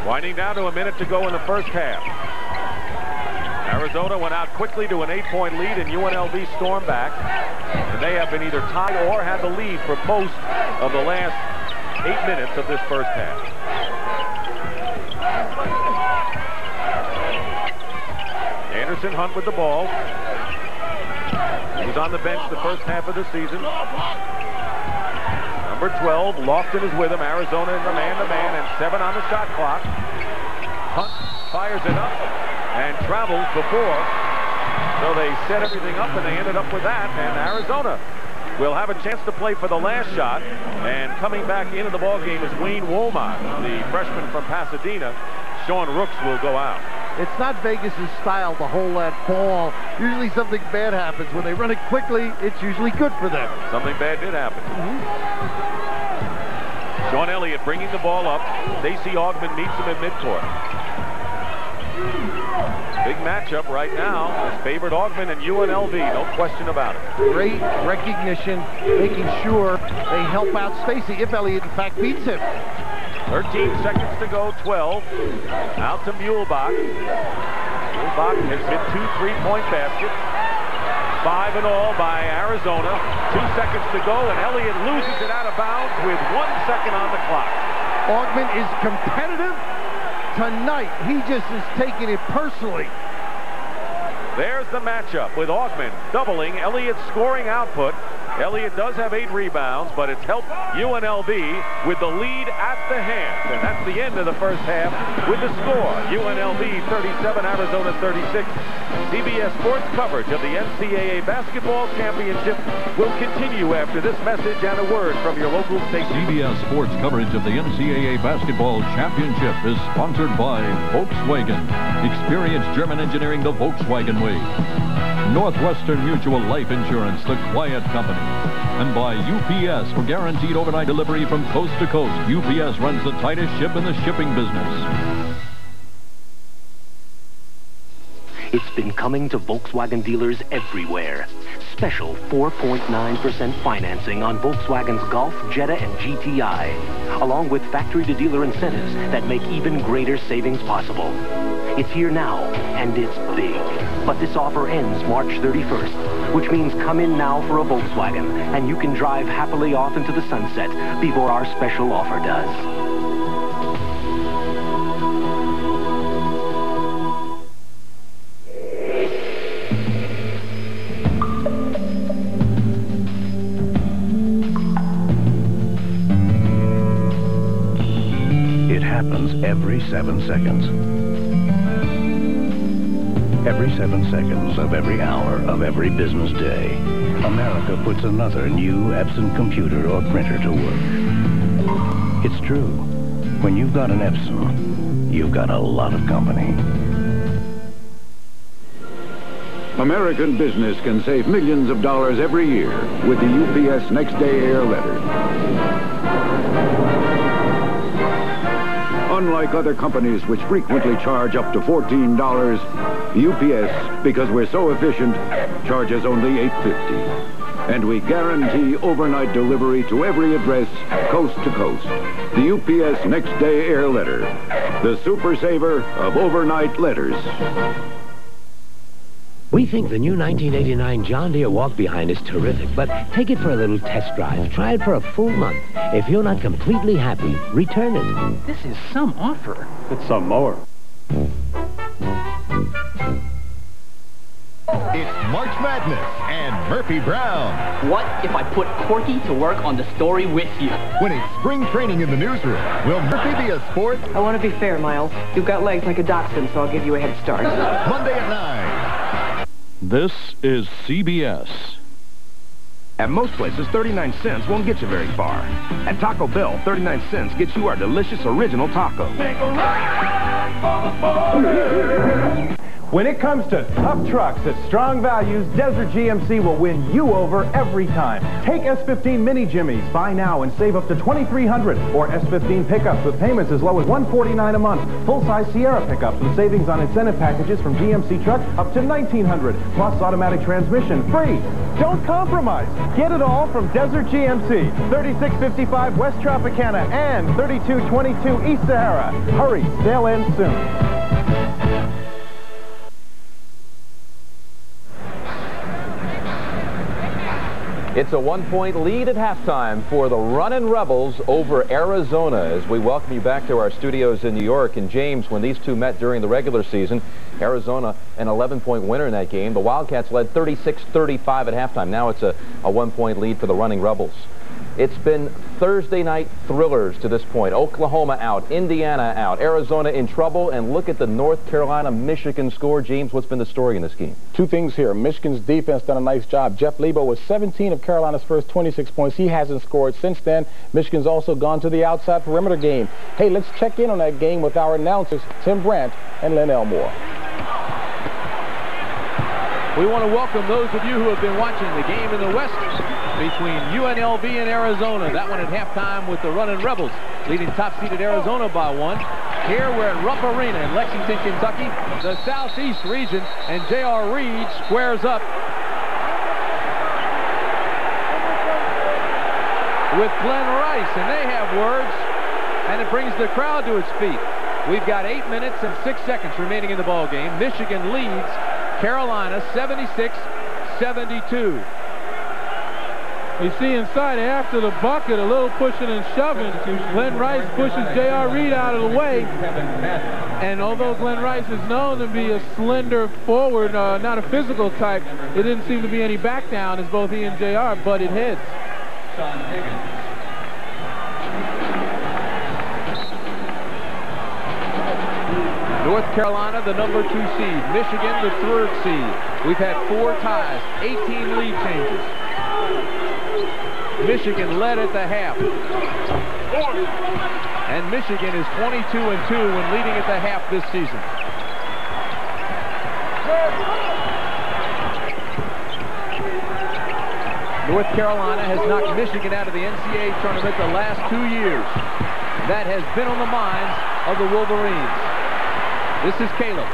Winding down to a minute to go in the first half. Arizona went out quickly to an 8-point lead, and UNLV stormed back. And they have been either tied or had the lead for most of the last 8 minutes of this first half. Anderson Hunt with the ball. He was on the bench the first half of the season. Number 12, Lofton is with him. Arizona is a man-to-man, and 7 on the shot clock. Hunt fires it up and travels before. So they set everything up, and they ended up with that. And Arizona will have a chance to play for the last shot. And coming back into the ballgame is Wayne Womack, the freshman from Pasadena. Sean Rooks will go out. It's not Vegas' style to hold that ball. Usually something bad happens. When they run it quickly, it's usually good for them. Something bad did happen. Sean Elliott bringing the ball up. Stacey Augmon meets him at midcourt. Big matchup right now. It's favored Augmon and UNLV, no question about it. Great recognition, making sure they help out Stacey if Elliott, in fact, beats him. 13 seconds to go, 12. Out to Muehlbach. Muehlbach has hit 2 3-point baskets. 5 in all by Arizona. 2 seconds to go, and Elliott loses it out of bounds with 1 second on the clock. Augman is competitive tonight. He just is taking it personally. There's the matchup with Augman doubling Elliott's scoring output. Elliott does have 8 rebounds, but it's helped UNLV with the lead at the hand. And that's the end of the first half with the score. UNLV 37, Arizona 36. CBS Sports coverage of the NCAA Basketball Championship will continue after this message and a word from your local station. CBS Sports coverage of the NCAA Basketball Championship is sponsored by Volkswagen. Experience German engineering the Volkswagen way. Northwestern Mutual Life Insurance, the quiet company. And by UPS for guaranteed overnight delivery from coast to coast. UPS runs the tightest ship in the shipping business. It's been coming to Volkswagen dealers everywhere. Special 4.9% financing on Volkswagen's Golf, Jetta, and GTI, along with factory-to-dealer incentives that make even greater savings possible. It's here now, and it's big. But this offer ends March 31st, which means come in now for a Volkswagen, and you can drive happily off into the sunset before our special offer does. It happens every 7 seconds. Every 7 seconds of every hour of every business day, America puts another new Epson computer or printer to work. It's true. When you've got an Epson, you've got a lot of company. American business can save millions of dollars every year with the UPS Next Day Air letter. Unlike other companies which frequently charge up to $14, UPS, because we're so efficient, charges only $8.50. And we guarantee overnight delivery to every address, coast to coast. The UPS Next Day Air Letter, the super saver of overnight letters. We think the new 1989 John Deere walk-behind is terrific, but take it for a little test drive. Try it for a full month. If you're not completely happy, return it. This is some offer. It's some more. It's March Madness and Murphy Brown. What if I put Corky to work on the story with you? When it's spring training in the newsroom, will Murphy be a sport? I want to be fair, Miles. You've got legs like a dachshund, so I'll give you a head start. Monday at 9. This is CBS. At most places, 39 cents won't get you very far. At Taco Bell, 39 cents gets you our delicious original taco. When it comes to tough trucks at strong values, Desert GMC will win you over every time. Take S15 Mini Jimmys. Buy now and save up to $2,300. Or S15 pickups with payments as low as $149 a month. Full-size Sierra pickups with savings on incentive packages from GMC Truck up to $1,900. Plus automatic transmission free. Don't compromise. Get it all from Desert GMC. 3655 West Tropicana and 3222 East Sahara. Hurry, they'll end soon. It's a 1-point lead at halftime for the Runnin' Rebels over Arizona as we welcome you back to our studios in New York. And James, when these two met during the regular season, Arizona an 11-point winner in that game. The Wildcats led 36-35 at halftime. Now it's a 1-point lead for the Running Rebels. It's been Thursday night thrillers to this point. Oklahoma out, Indiana out, Arizona in trouble, and look at the North Carolina-Michigan score. James, what's been the story in this game? Two things here. Michigan's defense done a nice job. Jeff Lebo was 17 of Carolina's first 26 points. He hasn't scored since then. Michigan's also gone to the outside perimeter game. Hey, let's check in on that game with our announcers, Tim Brandt and Lynn Elmore. We want to welcome those of you who have been watching the game in the West between UNLV and Arizona. That one at halftime with the Runnin' Rebels leading top-seeded Arizona by 1. Here we're at Rupp Arena in Lexington, Kentucky, the Southeast region, and J.R. Reed squares up with Glenn Rice, and they have words, and it brings the crowd to its feet. We've got 8 minutes and 6 seconds remaining in the ball game. Michigan leads Carolina 76-72. You see inside after the bucket, a little pushing and shoving. Glenn Rice pushes J.R. Reed out of the way. And although Glenn Rice is known to be a slender forward, not a physical type, it didn't seem to be any back down as both he and J.R. butted heads. North Carolina, the number 2 seed. Michigan, the 3rd seed. We've had 4 ties, 18 lead changes. Michigan led at the half. And Michigan is 22-2 when leading at the half this season. North Carolina has knocked Michigan out of the NCAA tournament the last 2 years. That has been on the minds of the Wolverines. This is Caleb.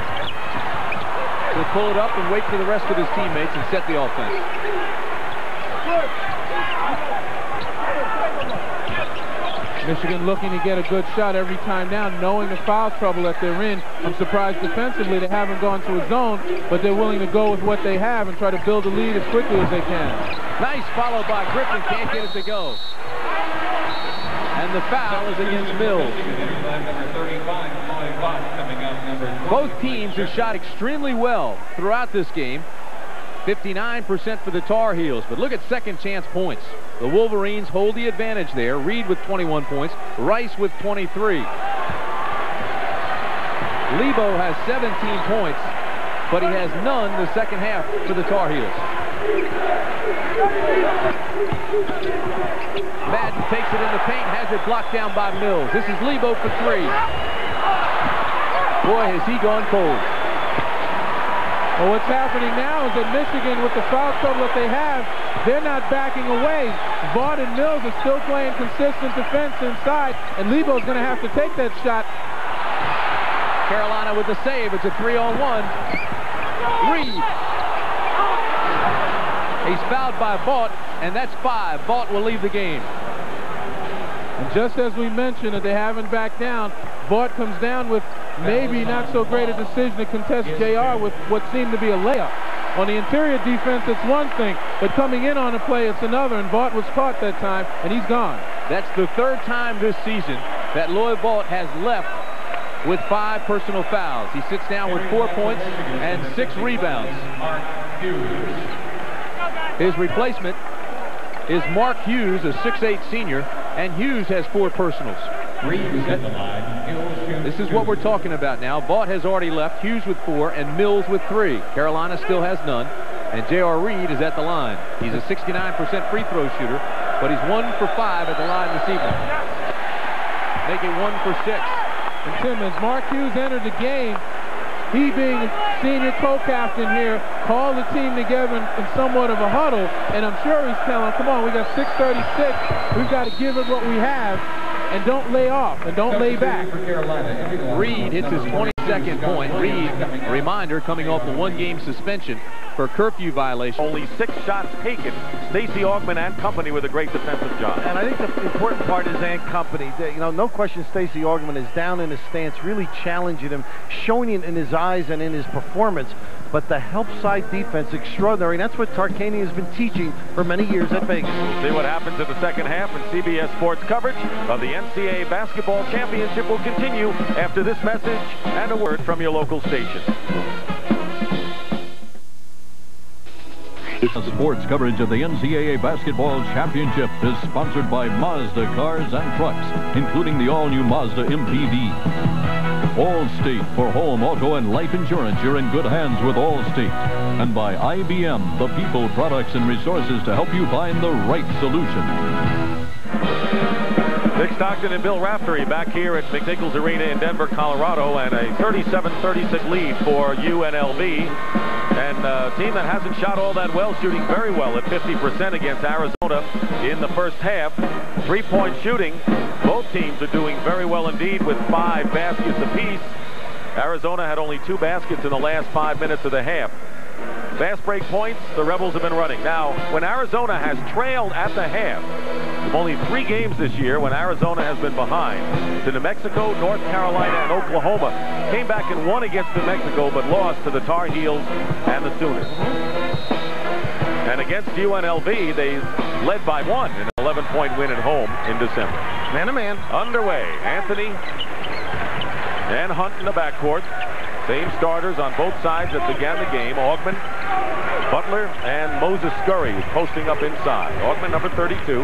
He'll pull it up and wait for the rest of his teammates and set the offense. Michigan looking to get a good shot every time now, knowing the foul trouble that they're in. I'm surprised defensively they haven't gone to a zone, but they're willing to go with what they have and try to build a lead as quickly as they can. Nice follow by Griffin, can't get it to go. And the foul is against Mills. Both teams have shot extremely well throughout this game. 59% for the Tar Heels, but look at second chance points. The Wolverines hold the advantage there. Reed with 21 points, Rice with 23. Lebo has 17 points, but he has none the second half for the Tar Heels. Madden takes it in the paint, has it blocked down by Mills. This is Lebo for 3. Boy, has he gone cold. Well, what's happening now is that Michigan, with the foul trouble that they have, they're not backing away. Vaught and Mills are still playing consistent defense inside, and Lebo's going to have to take that shot. Carolina with the save. It's a 3-on-1. Reed. He's fouled by Vaught, and that's 5. Vaught will leave the game. And just as we mentioned that they haven't backed down, Vaught comes down with maybe not so great a decision to contest JR with what seemed to be a layup. On the interior defense, it's one thing, but coming in on a play, it's another, and Vaught was caught that time, and he's gone. That's the 3rd time this season that Lloyd Vaught has left with 5 personal fouls. He sits down with 4 points and 6 rebounds. His replacement is Mark Hughes, a 6'8 senior, and Hughes has 4 personals. This is what we're talking about now. Vaught has already left, Hughes with 4, and Mills with 3. Carolina still has none, and J.R. Reed is at the line. He's a 69% free throw shooter, but he's 1 for 5 at the line this evening. Make it 1 for 6. And Tim, as Mark Hughes entered the game, he being senior co-captain here, called the team together in somewhat of a huddle, and I'm sure he's telling them, come on, we got 6:36, we've got to give it what we have, and don't lay off, and don't lay back. Reed hits his 22nd point. Reed, a reminder, coming off a 1-game suspension for curfew violation. Only 6 shots taken. Stacey Augman and company with a great defensive job. And I think the important part is and company. You know, no question Stacey Augman is down in his stance, really challenging him, showing it in his eyes and in his performance. But the help side defense, extraordinary. And that's what Tarkanian has been teaching for many years at Vegas. We'll see what happens in the second half, and CBS Sports coverage of the NCAA Basketball Championship will continue after this message and a word from your local station. Sports coverage of the NCAA Basketball Championship is sponsored by Mazda Cars and Trucks, including the all-new Mazda MPV. Allstate, for home, auto, and life insurance. You're in good hands with Allstate. And by IBM, the people, products, and resources to help you find the right solution. Dick Stockton and Bill Raftery back here at McNichols Arena in Denver, Colorado, and a 37-36 lead for UNLV. And a team that hasn't shot all that well, shooting very well at 50% against Arizona in the first half. 3-point shooting. Both teams are doing very well indeed with 5 baskets apiece. Arizona had only 2 baskets in the last 5 minutes of the half. Fast break points, the Rebels have been running. Now, when Arizona has trailed at the half, only 3 games this year when Arizona has been behind. To New Mexico, North Carolina, and Oklahoma. Came back and won against New Mexico, but lost to the Tar Heels and the Sooners. And against UNLV, they led by 1 in an 11-point win at home in December. Man-to-man. Underway. Anthony and Hunt in the backcourt. Same starters on both sides that began the game. Augman, Butler, and Moses Scurry is posting up inside. Augman, number 32.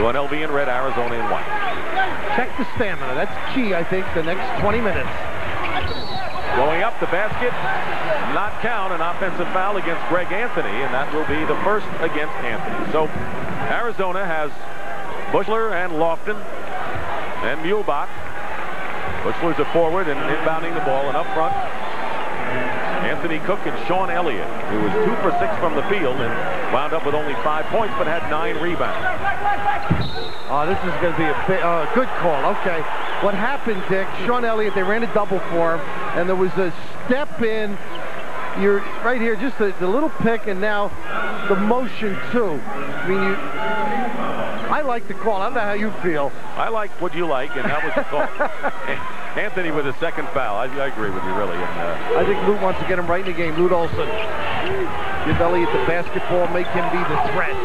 UNLV in red, Arizona in white. Check the stamina. That's key, I think, the next 20 minutes. Going up the basket, not count, an offensive foul against Greg Anthony, and that will be the first against Anthony. So Arizona has Bushler and Lofton and Muehlbach. Bushler's a forward and inbounding the ball, and up front, Anthony Cook and Sean Elliott, who was 2 for 6 from the field and wound up with only 5 points, but had 9 rebounds. Oh, this is going to be a good call. Okay. What happened, Dick, Sean Elliott, they ran a double for him, and there was a step in. You're right here, just the little pick, and now the motion, too. I mean, I like the call. I don't know how you feel. I like what you like, and that was the call. Anthony with a second foul. I agree with you, really. And, I think Lute wants to get him right in the game. Lute Olson. Give Elliott the basketball, make him be the threat.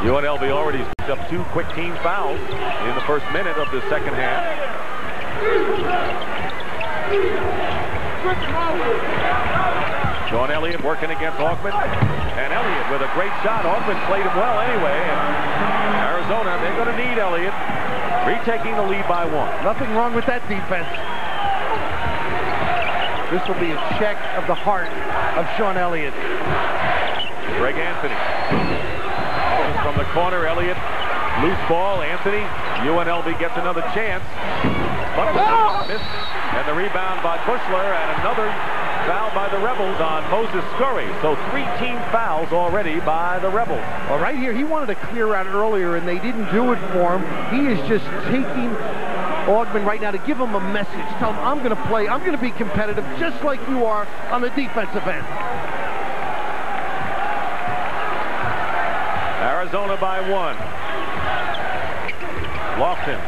UNLV already picked up 2 quick team fouls in the first minute of the second half. Sean Elliott working against Augman. And Elliott with a great shot. Augman played him well anyway. And Arizona, they're going to need Elliott. Retaking the lead by 1. Nothing wrong with that defense. This will be a check of the heart of Sean Elliott. Greg Anthony. From the corner, Elliott. Loose ball, Anthony. UNLV gets another chance. But missed. And the rebound by Bushler, and another foul by the Rebels on Moses Scurry. So 3 team fouls already by the Rebels. Well, right here, he wanted to clear out earlier, and they didn't do it for him. He is just taking Augman right now to give him a message. Tell him, I'm going to play. I'm going to be competitive just like you are on the defensive end. Arizona by 1. Lofton.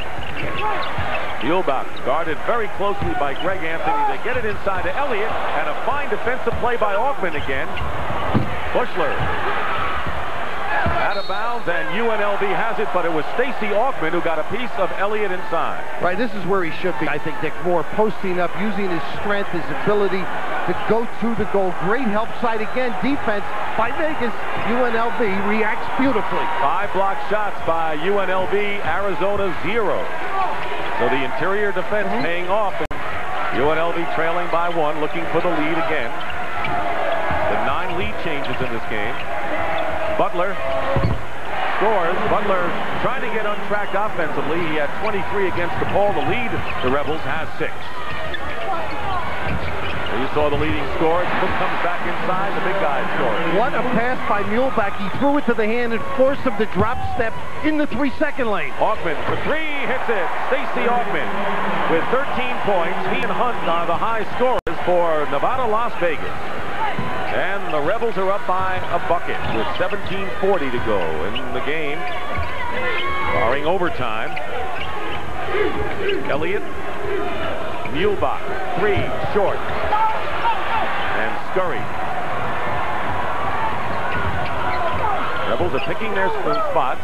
Muehlbach guarded very closely by Greg Anthony. They get it inside to Elliott, and a fine defensive play by Augman again. Bushler out of bounds, and UNLV has it, but it was Stacey Augman who got a piece of Elliott inside. Right, this is where he should be, I think, Dick Moore, posting up, using his strength, his ability to go to the goal. Great help side again, defense by Vegas. UNLV reacts beautifully. 5 block shots by UNLV, Arizona 0. So the interior defense paying off, and UNLV trailing by 1, looking for the lead again. The 9 lead changes in this game. Butler scores. Butler trying to get untracked offensively. He had 23 against DePaul. The lead, the Rebels, has 6. You saw the leading scorer. Cook comes back inside. The big guy scores. What a pass by Muehlbach. He threw it to the hand and forced him to drop step in the 3-second lane. Augman for 3, hits it. Stacey Augman with 13 points. He and Hunt are the high scorers for Nevada, Las Vegas. And the Rebels are up by a bucket with 17:40 to go in the game, barring overtime. Elliott, Muehlbach, 3, short. And Scurry. Rebels are picking their spots,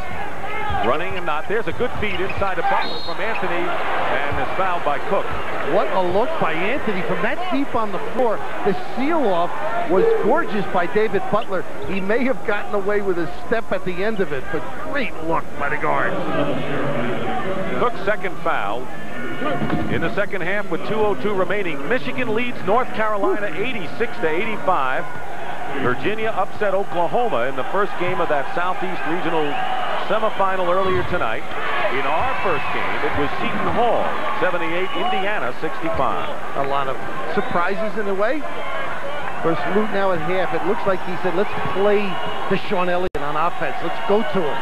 running and not. There's a good feed inside the Butler from Anthony, and is fouled by Cook. What a look by Anthony from that deep on the floor. The seal-off was gorgeous by David Butler. He may have gotten away with a step at the end of it, but great look by the guard. Cook's second foul in the second half with 2:02 remaining. Michigan leads North Carolina 86-85. Virginia upset Oklahoma in the first game of that Southeast Regional semifinal earlier tonight. In our first game, it was Seton Hall 78, Indiana 65. A lot of surprises in a way. Of course, Lute now at half. It looks like he said, let's play to Sean Elliott on offense. Let's go to him.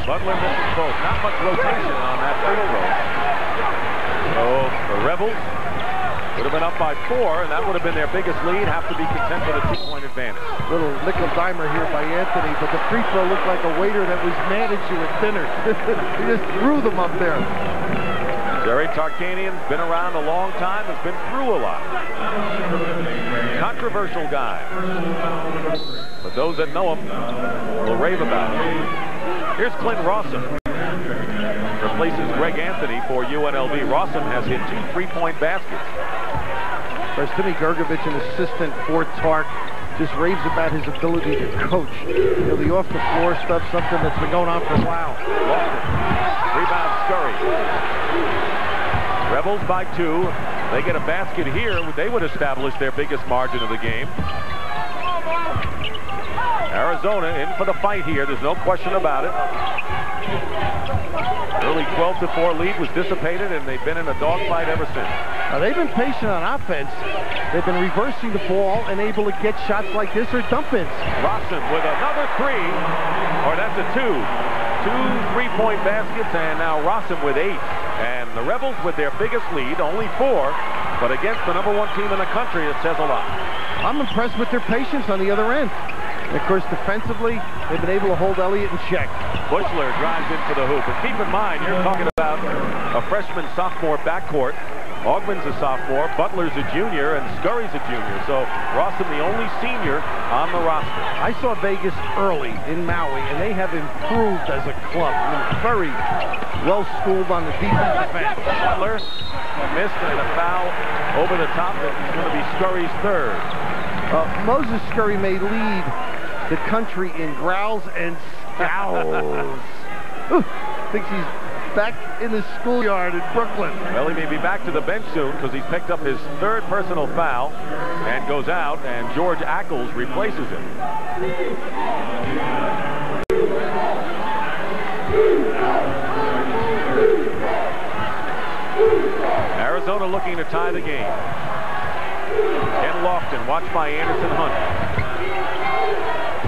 Butler misses both. Not much rotation on that free throw. So the Rebels would have been up by 4, and that would have been their biggest lead. Have to be content with a 2-point advantage. Little nickel dimer here by Anthony, but the free throw looked like a waiter that was mad at you at dinner. He just threw them up there. Jerry Tarkanian's been around a long time, has been through a lot. Controversial guy. But those that know him will rave about him. Here's Clint Rawson. Replaces Greg Anthony for UNLV. Rawson has hit 2 3-point baskets. First, Timmy Gergovich, an assistant for Tark, just raves about his ability to coach. The off-the-floor stuff, something that's been going on for a while. Lofton. Rebound Scurry. Rebels by 2. They get a basket here. They would establish their biggest margin of the game. Arizona in for the fight here. There's no question about it. Early 12-4 lead was dissipated, and they've been in a dogfight ever since. They've been patient on offense. They've been reversing the ball and able to get shots like this or dump-ins. Rawson with another 3, or that's a 2. 2 3-point baskets, and now Rawson with 8. And the Rebels with their biggest lead, only 4, but against the #1 team in the country, it says a lot. I'm impressed with their patience on the other end. And of course, defensively, they've been able to hold Elliott in check. Bushler drives into the hoop. And keep in mind, you're talking about a freshman-sophomore backcourt. Augman's a sophomore, Butler's a junior, and Scurry's a junior. So Rawson, the only senior on the roster. I saw Vegas early in Maui, and they have improved as a club. I mean, very well-schooled on the defensive end. Butler missed, and a foul over the top. That's going to be Scurry's 3rd. Moses Scurry may lead the country in growls and scowls. Thinks he's back in the schoolyard in Brooklyn. Well, he may be back to the bench soon because he's picked up his 3rd personal foul and goes out, and George Ackles replaces him. Arizona looking to tie the game. Ken Lofton, watched by Anderson Hunt.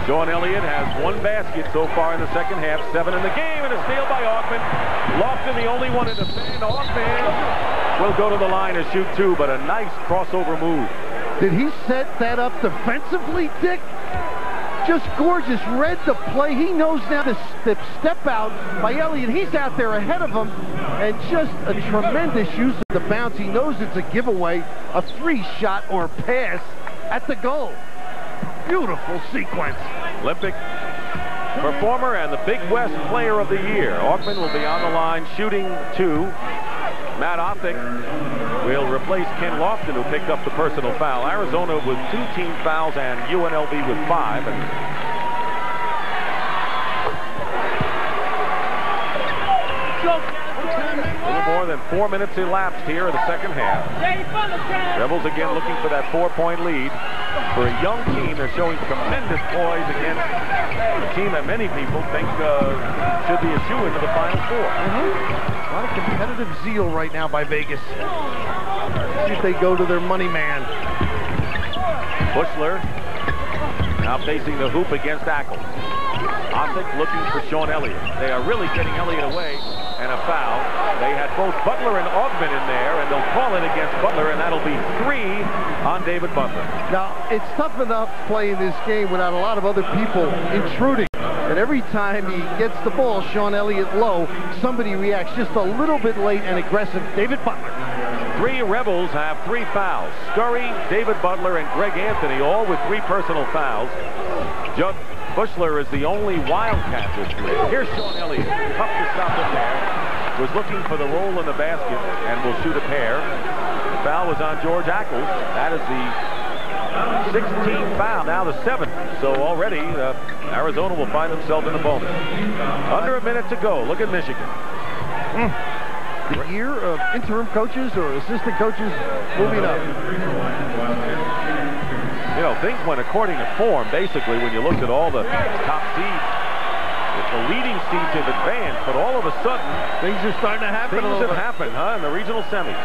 Sean Elliott has 1 basket so far in the second half, 7 in the game, and a steal by Augman. Lofton, the only one in the fan. Augman will go to the line and shoot 2, but a nice crossover move. Did he set that up defensively, Dick? Just gorgeous. Read the play. He knows now to step out by Elliott. He's out there ahead of him, and just a tremendous use of the bounce. He knows it's a giveaway, a 3-shot or pass at the goal. Beautiful sequence. Olympic performer and the Big West Player of the Year. Augman will be on the line shooting 2. Matt Othick will replace Ken Lofton, who picked up the personal foul. Arizona with 2 team fouls and UNLV with 5. And a little more than 4 minutes elapsed here in the second half. Rebels again looking for that 4-point lead. For a young team, they're showing tremendous poise against a team that many people think should be a shoo into the Final Four. A lot of competitive zeal right now by Vegas. See if they go to their money man. Bushler now facing the hoop against Ackles. Othick looking for Sean Elliott. They are really getting Elliott away, and a foul. They had both Butler and Augman in there, and they'll call it against Butler, and that'll be 3 on David Butler. Now, it's tough enough playing this game without a lot of other people intruding. And every time he gets the ball, Sean Elliott low, somebody reacts just a little bit late and aggressive. David Butler. 3 Rebels have 3 fouls. Scurry, David Butler, and Greg Anthony, all with 3 personal fouls. Judd Bushler is the only Wildcat this week. Here's Sean Elliott. Tough to stop him there. Was looking for the roll in the basket and will shoot a pair. The foul was on George Ackles. That is the 16th foul, now the 7th. So already Arizona will find themselves in the bonus. Under a minute to go. Look at Michigan. The year of interim coaches or assistant coaches moving up. You know, things went according to form, basically, when you looked at all the top seeds. The leading seeds have advanced, but all of a sudden, things are starting to happen. Things have happened, huh, in the regional semis.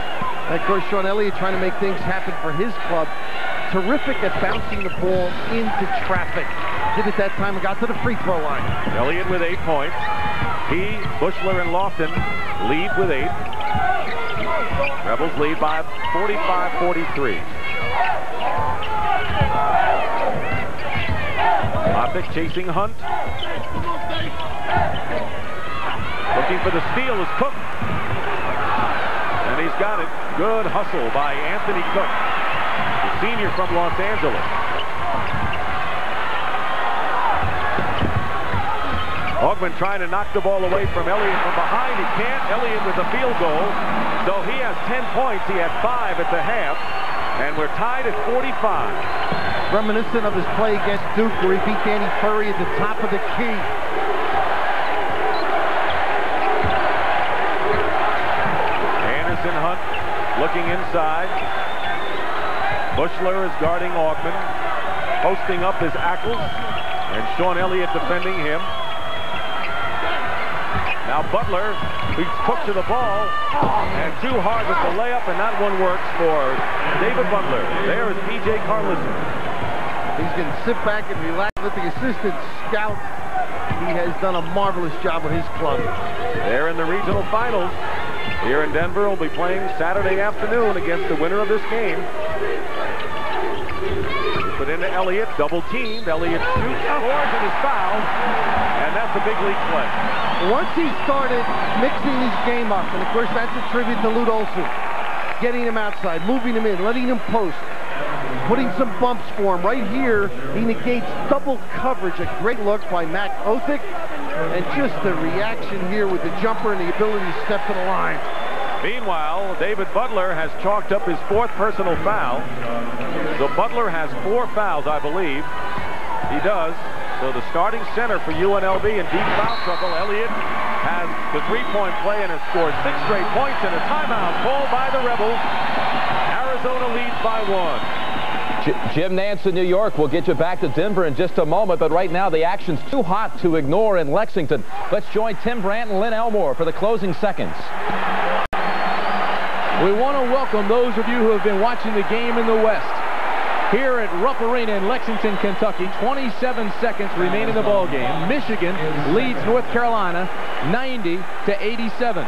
And of course, Sean Elliott trying to make things happen for his club. Terrific at bouncing the ball into traffic. Did it that time and got to the free throw line. Elliott with 8 points. He, Bushler, and Lofton lead with 8. Rebels lead by 45-43. Othick chasing Hunt. Looking for the steal is Cook. And he's got it. Good hustle by Anthony Cook, the senior from Los Angeles. Augman trying to knock the ball away from Elliott from behind. He can't. Elliott with a field goal. So he has 10 points. He had 5 at the half. And we're tied at 45. Reminiscent of his play against Duke where he beat Danny Furry at the top of the key. Anderson Hunt looking inside. Bushler is guarding Augman. Posting up his Ackles. And Sean Elliott defending him. Now Butler beats Cook to the ball, and too hard with the layup, and that one works for David Butler. There is P.J. Carlison. He's going to sit back and relax. Let the assistant scout. He has done a marvelous job with his club. They're in the regional finals. Here in Denver, will be playing Saturday afternoon against the winner of this game. Put into Elliott, double teamed. Elliott shoots, scores, and is fouled. And that's a big league play. Once he started mixing his game up, and of course that's a tribute to Lute Olson, getting him outside, moving him in, letting him post, putting some bumps for him. Right here, he negates double coverage. A great look by Mac Othick, and just the reaction here with the jumper and the ability to step to the line. Meanwhile, David Butler has chalked up his 4th personal foul. So Butler has 4 fouls, I believe. He does. So the starting center for UNLV in deep foul trouble. Elliott has the three-point play and has scored 6 straight points, and a timeout called by the Rebels. Arizona leads by 1. Jim Nance in New York. We'll get you back to Denver in just a moment, but right now the action's too hot to ignore in Lexington. Let's join Tim Brandt and Lynn Elmore for the closing seconds. We want to welcome those of you who have been watching the game in the West. Here at Rupp Arena in Lexington, Kentucky, 27 seconds remain in the ball game. Michigan leads North Carolina 90-87.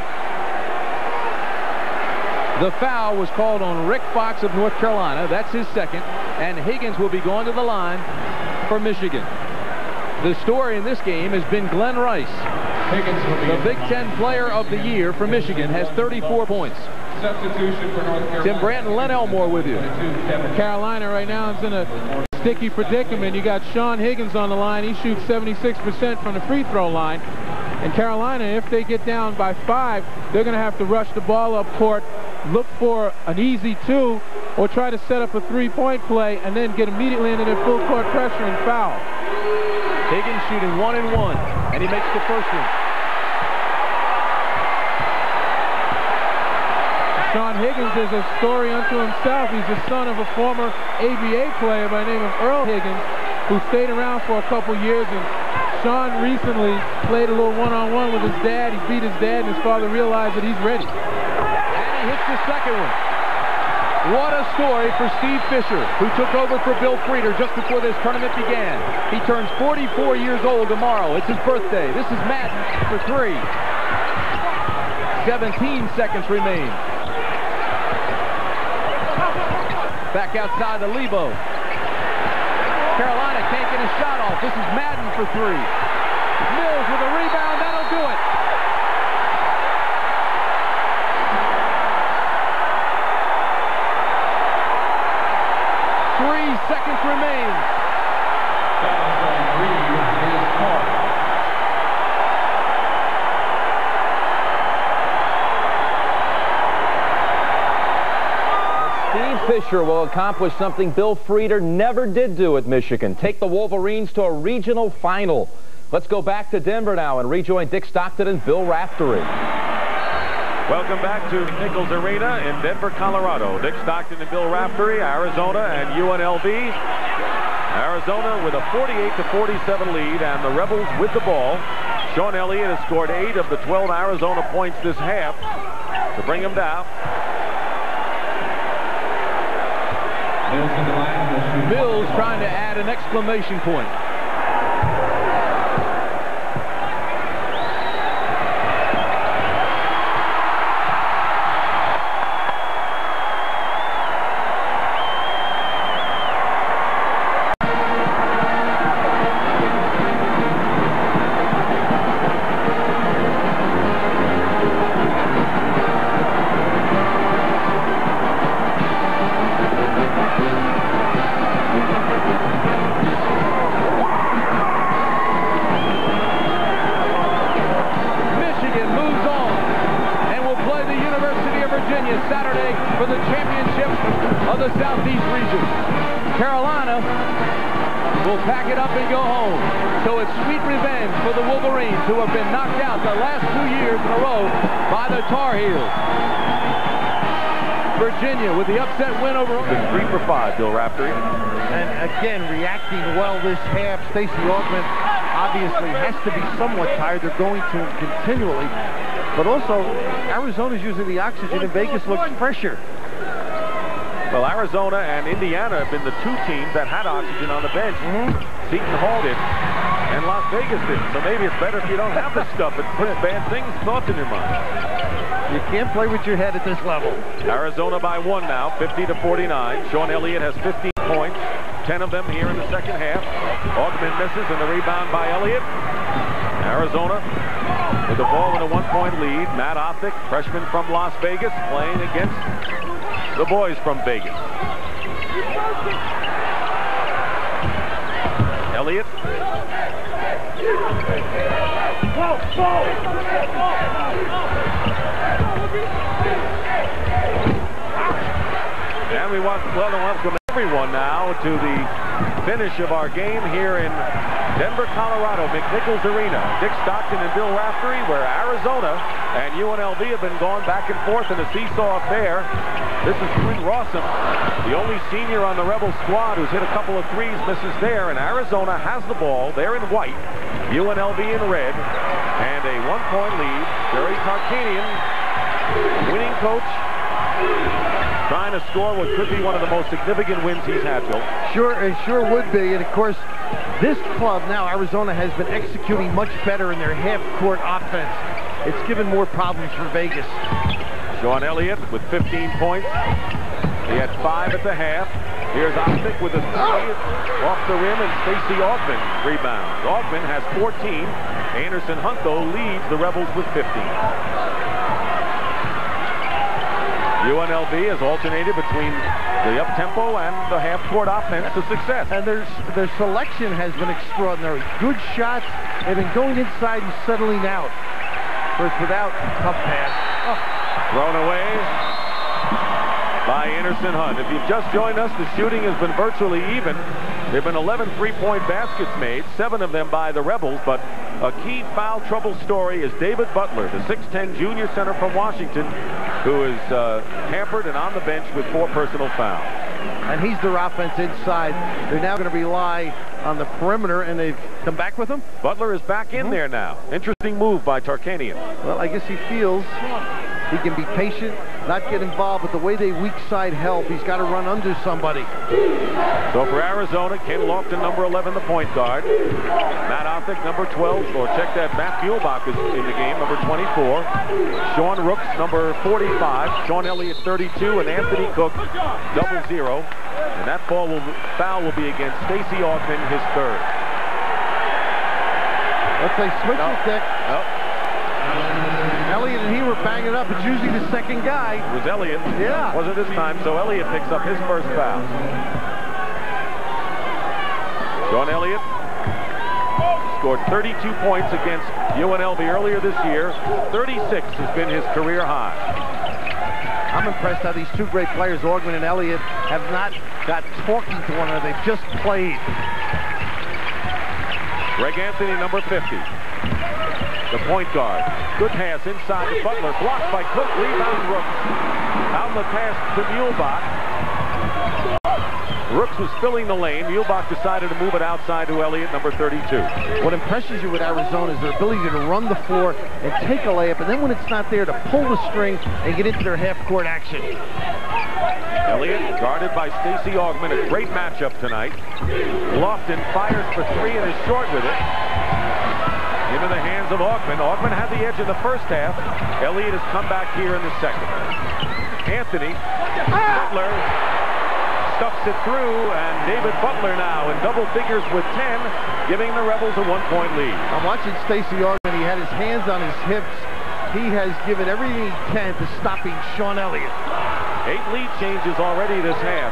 The foul was called on Rick Fox of North Carolina. That's his second. And Higgins will be going to the line for Michigan. The story in this game has been Glenn Rice. The Big Ten Player of the Year for Michigan has 34 points. Substitution for North Carolina. Tim Brandt and Len Elmore with you. Carolina right now is in a sticky predicament. You got Sean Higgins on the line. He shoots 76% from the free throw line. And Carolina, if they get down by 5, they're going to have to rush the ball up court, look for an easy 2, or try to set up a three-point play and then get immediately into their full court pressure and foul. Higgins shooting 1 and 1, and he makes the first one. Sean Higgins is a story unto himself. He's the son of a former ABA player by the name of Earl Higgins, who stayed around for a couple years. And Sean recently played a little one-on-one with his dad. He beat his dad, and his father realized that he's ready. And he hits the second one. What a story for Steve Fisher, who took over for Bill Frieder just before this tournament began. He turns 44 years old tomorrow. It's his birthday. This is Madden for 3. 17 seconds remain. Back outside to Lebo. Carolina can't get a shot off. This is Madden for 3. Mills with a rebound. That'll do it. Seconds remain. Steve Fisher will accomplish something Bill Frieder never did do at Michigan. Take the Wolverines to a regional final. Let's go back to Denver now and rejoin Dick Stockton and Bill Raftery. Welcome back to Nichols Arena in Denver, Colorado. Dick Stockton and Bill Raftery, Arizona and UNLV. Arizona with a 48-47 lead, and the Rebels with the ball. Sean Elliott has scored 8 of the 12 Arizona points this half to bring him down. Mills trying to add an exclamation point. for the championship of the Southeast region. Carolina will pack it up and go home. So it's sweet revenge for the Wolverines, who have been knocked out the last 2 years in a row by the Tar Heels. Virginia with the upset win over... 3 for 5, Bill Raftery. And again, reacting well this half. Stacey Augmon obviously has to be somewhat tired. They're going to him continually. But also, Arizona's using the oxygen, and Vegas looks fresher. Well, Arizona and Indiana have been the 2 teams that had oxygen on the bench. Seton Hall did, and Las Vegas did. So maybe it's better if you don't have this stuff. It puts bad thoughts in your mind. You can't play with your head at this level. Arizona by 1 now, 50-49. Sean Elliott has 15 points, 10 of them here in the second half. Augmon misses, and the rebound by Elliott. Arizona with the ball with a 1-point lead. Matt Optic, freshman from Las Vegas, playing against the boys from Vegas. Elliott. And we want to welcome everyone now to the finish of our game here in Denver, Colorado, McNichols Arena. Dick Stockton and Bill Raftery, where Arizona and UNLV have been going back and forth in a seesaw affair. This is Quinn Rawson, the only senior on the Rebel squad who's hit a couple of threes, misses there, and Arizona has the ball. They're in white, UNLV in red, and a 1-point lead. Jerry Tarkanian, winning coach, trying to score what could be one of the most significant wins he's had, Bill. Sure, it sure would be. And of course, this club now, Arizona, has been executing much better in their half-court offense. It's given more problems for Vegas. Sean Elliott with 15 points. He had 5 at the half. Here's Optic with a 3 off the rim, and Stacey Augmon rebounds. Augmon has 14. Anderson Hunt, though, leads the Rebels with 15. UNLV has alternated between the up-tempo and the half-court offense to success. And their selection has been extraordinary. Good shots. They've been going inside and settling out. First without, tough pass. Thrown away by Anderson Hunt. If you've just joined us, the shooting has been virtually even. There have been 11 three-point baskets made, 7 of them by the Rebels, but a key foul trouble story is David Butler, the 6'10 junior center from Washington, who is hampered and on the bench with 4 personal fouls. And he's their offense inside. They're now going to rely on the perimeter, and they've come back with him. Butler is back in there now. Interesting move by Tarkanian. Well, I guess he feels he can be patient, not get involved, but the way they weak side help, he's got to run under somebody. So for Arizona, Ken Lofton, number 11, the point guard. Matt Optic, number 12, or check that, Matt Fuelbach is in the game, number 24. Sean Rooks, number 45. Sean Elliott, 32, and Anthony Cook, 00. And that foul will be against Stacey Augmon, his 3rd. Let's say switch it, Dick. Elliott and he were banging up. It's usually the second guy. It was Elliott. Yeah. Wasn't this time, so Elliott picks up his first foul. Sean Elliott scored 32 points against UNLV earlier this year. 36 has been his career high. I'm impressed how these 2 great players, Augmon and Elliott, have not got talking to one another. They've just played. Greg Anthony, number 50. The point guard. Good pass inside to Butler. Blocked by Cook. Rebound Rooks. Outlet pass to Muehlbach. Rooks was filling the lane. Muehlbach decided to move it outside to Elliott, number 32. What impresses you with Arizona is their ability to run the floor and take a layup, and then when it's not there, to pull the string and get into their half-court action. Elliott guarded by Stacey Augmon. A great matchup tonight. Lofton fires for 3 and is short with it. Into the hands of Augmon. Augmon had the edge in the first half. Elliott has come back here in the second. Anthony Butler stuffs it through, and David Butler now in double figures with 10, giving the Rebels a 1-point lead. I'm watching Stacey Augmon. He had his hands on his hips. He has given everything he can to stopping Sean Elliott. 8 lead changes already this half.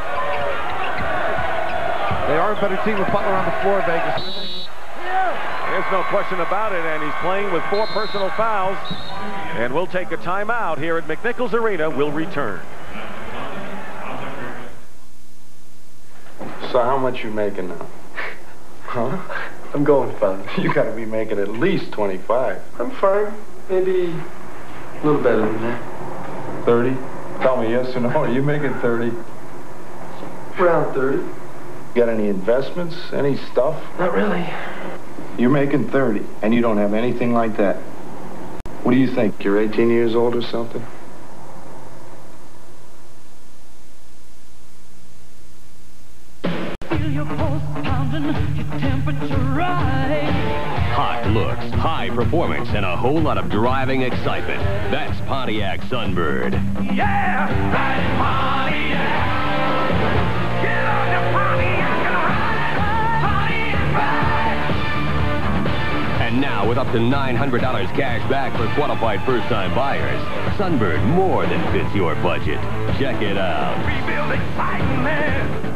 They are a better team with Butler on the floor, Vegas. There's no question about it, and he's playing with 4 personal fouls. And we'll take a timeout here at McNichols Arena. We'll return. So how much you making now? Huh? I'm going fine. You gotta be making at least 25. I'm fine. Maybe a little better than that. 30? Tell me yes or no. Are you making 30? Around 30. Got any investments? Any stuff? Not really. You're making 30, and you don't have anything like that. What do you think? You're 18 years old or something? Feel your pulse pounding, your temperature rise. Hot looks, high performance, and a whole lot of driving excitement. That's Pontiac Sunbird. Yeah, ride Pontiac. Get on the Pontiac and ride. And now, with up to $900 cash back for qualified first-time buyers, Sunbird more than fits your budget. Check it out. Rebuild excitement.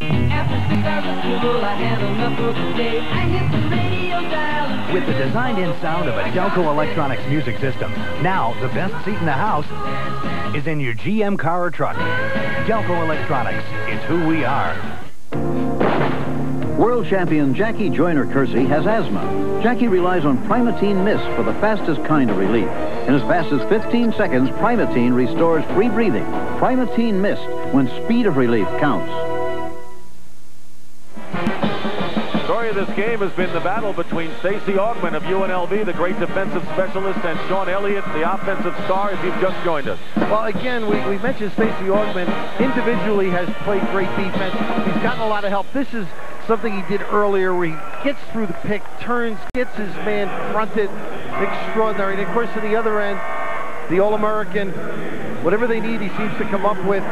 After 6 hours of school, I had enough for the day. I hit the radio dial. With the designed-in sound of a Delco Electronics music system, now the best seat in the house is in your GM car or truck. Delco Electronics, it's who we are. World champion Jackie Joyner-Kersee has asthma. Jackie relies on Primatene Mist for the fastest kind of relief. In as fast as 15 seconds, Primatene restores free breathing. Primatene Mist, when speed of relief counts. The story of this game has been the battle between Stacey Augmon of UNLV, the great defensive specialist, and Sean Elliott, the offensive star, as you've just joined us. Well, again, we mentioned Stacey Augmon individually has played great defense. He's gotten a lot of help. This is something he did earlier where he gets through the pick, turns, gets his man fronted. Extraordinary. And, of course, at the other end, the All-American, whatever they need, he seems to come up with.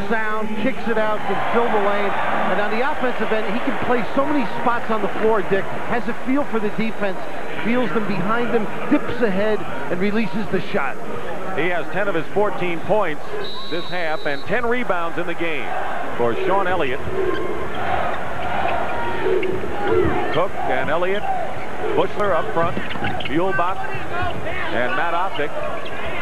Sound, kicks it out, can fill the lane. And on the offensive end, he can play so many spots on the floor, Dick. Has a feel for the defense, feels them behind him, dips ahead, and releases the shot. He has 10 of his 14 points this half and 10 rebounds in the game for Sean Elliott. Cook and Elliott, Bushler up front, Muehlbach and Matt Optic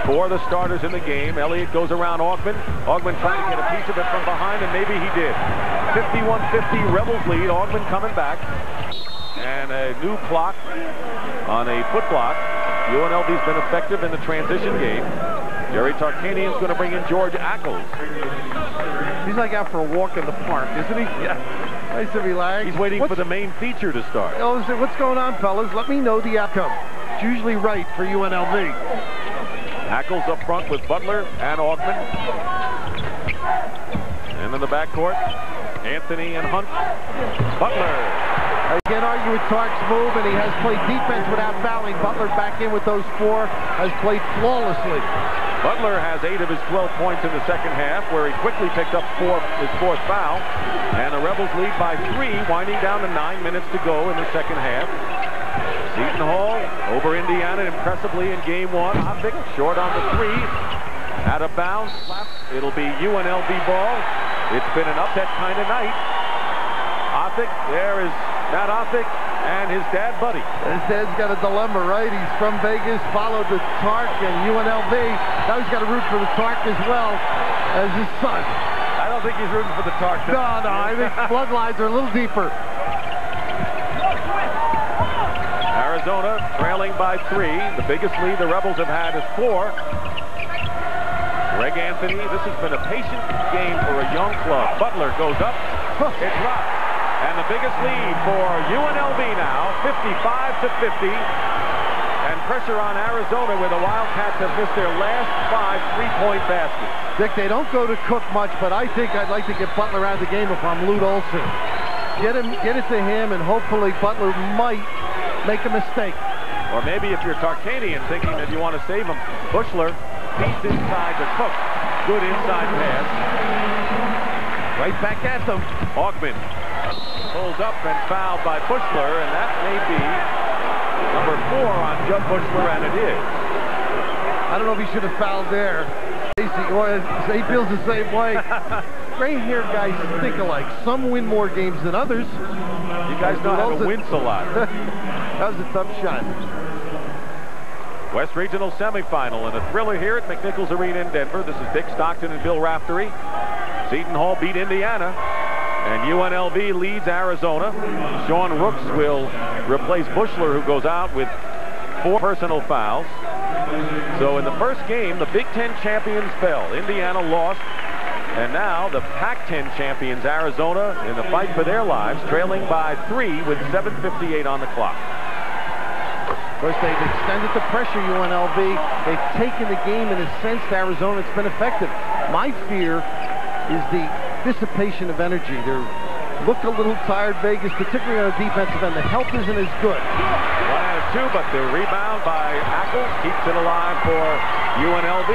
for the starters in the game. Elliott goes around Augmon. Augmon trying to get a piece of it from behind, and maybe he did. 51-50 Rebels lead. Augmon coming back. And a new clock on a foot block. UNLV's been effective in the transition game. Jerry Tarkanian's going to bring in George Ackles. He's like out for a walk in the park, isn't he? Yeah. Nice to relax. He's waiting for the main feature to start. Oh, what's going on, fellas? Let me know the outcome. It's usually right for UNLV. Ackles up front with Butler and Augmon. And in the backcourt, Anthony and Hunt. Butler. I can't argue with Tark's move, and he has played defense without fouling. Butler back in with those 4, has played flawlessly. Butler has 8 of his 12 points in the second half, where he quickly picked up his 4th foul. And the Rebels lead by 3, winding down to 9 minutes to go in the second half. Seton Hall over Indiana impressively in game 1. Optic short on the 3. Out of bounds. It'll be UNLV ball. It's been an upset kind of night. Optic, there is Matt Optic and his dad, Buddy. His dad's got a dilemma, right? He's from Vegas, followed the Tark and UNLV. Now he's got to root for the Tark as well as his son. I don't think he's rooting for the Tark. No, I think bloodlines are a little deeper. Arizona trailing by 3. The biggest lead the Rebels have had is 4. Greg Anthony, this has been a patient game for a young club. Butler goes up. It drops. And the biggest lead for UNLV now, 55-50. And pressure on Arizona where the Wildcats have missed their last 5 3-point baskets. Dick, they don't go to Cook much, but I think I'd like to get Butler out of the game if I'm Lute Olson. Get it to him, and hopefully Butler might make a mistake. Or maybe if you're Tarkanian thinking that you want to save him, Bushler beats inside to Cook. Good inside pass. Right back at them. Augmon pulls up and fouled by Bushler, and that may be number 4 on Judd Bushler, and it is. I don't know if he should have fouled there. He feels the same way. Gray-haired guys think alike. Some win more games than others. You guys know how to wince a lot. That was a tough shot. West Regional semifinal, and a thriller here at McNichols Arena in Denver. This is Dick Stockton and Bill Raftery. Seton Hall beat Indiana. And UNLV leads Arizona. Sean Rooks will replace Bushler, who goes out with 4 personal fouls. So in the first game, the Big Ten champions fell. Indiana lost. And now the Pac-10 champions, Arizona, in the fight for their lives, trailing by 3 with 7:58 on the clock. Of course, they've extended the pressure, UNLV. They've taken the game in a sense to Arizona. It's been effective. My fear is the dissipation of energy. They look a little tired, Vegas, particularly on the defensive end. The help isn't as good. 1 out of 2, but the rebound by Ackles keeps it alive for UNLV.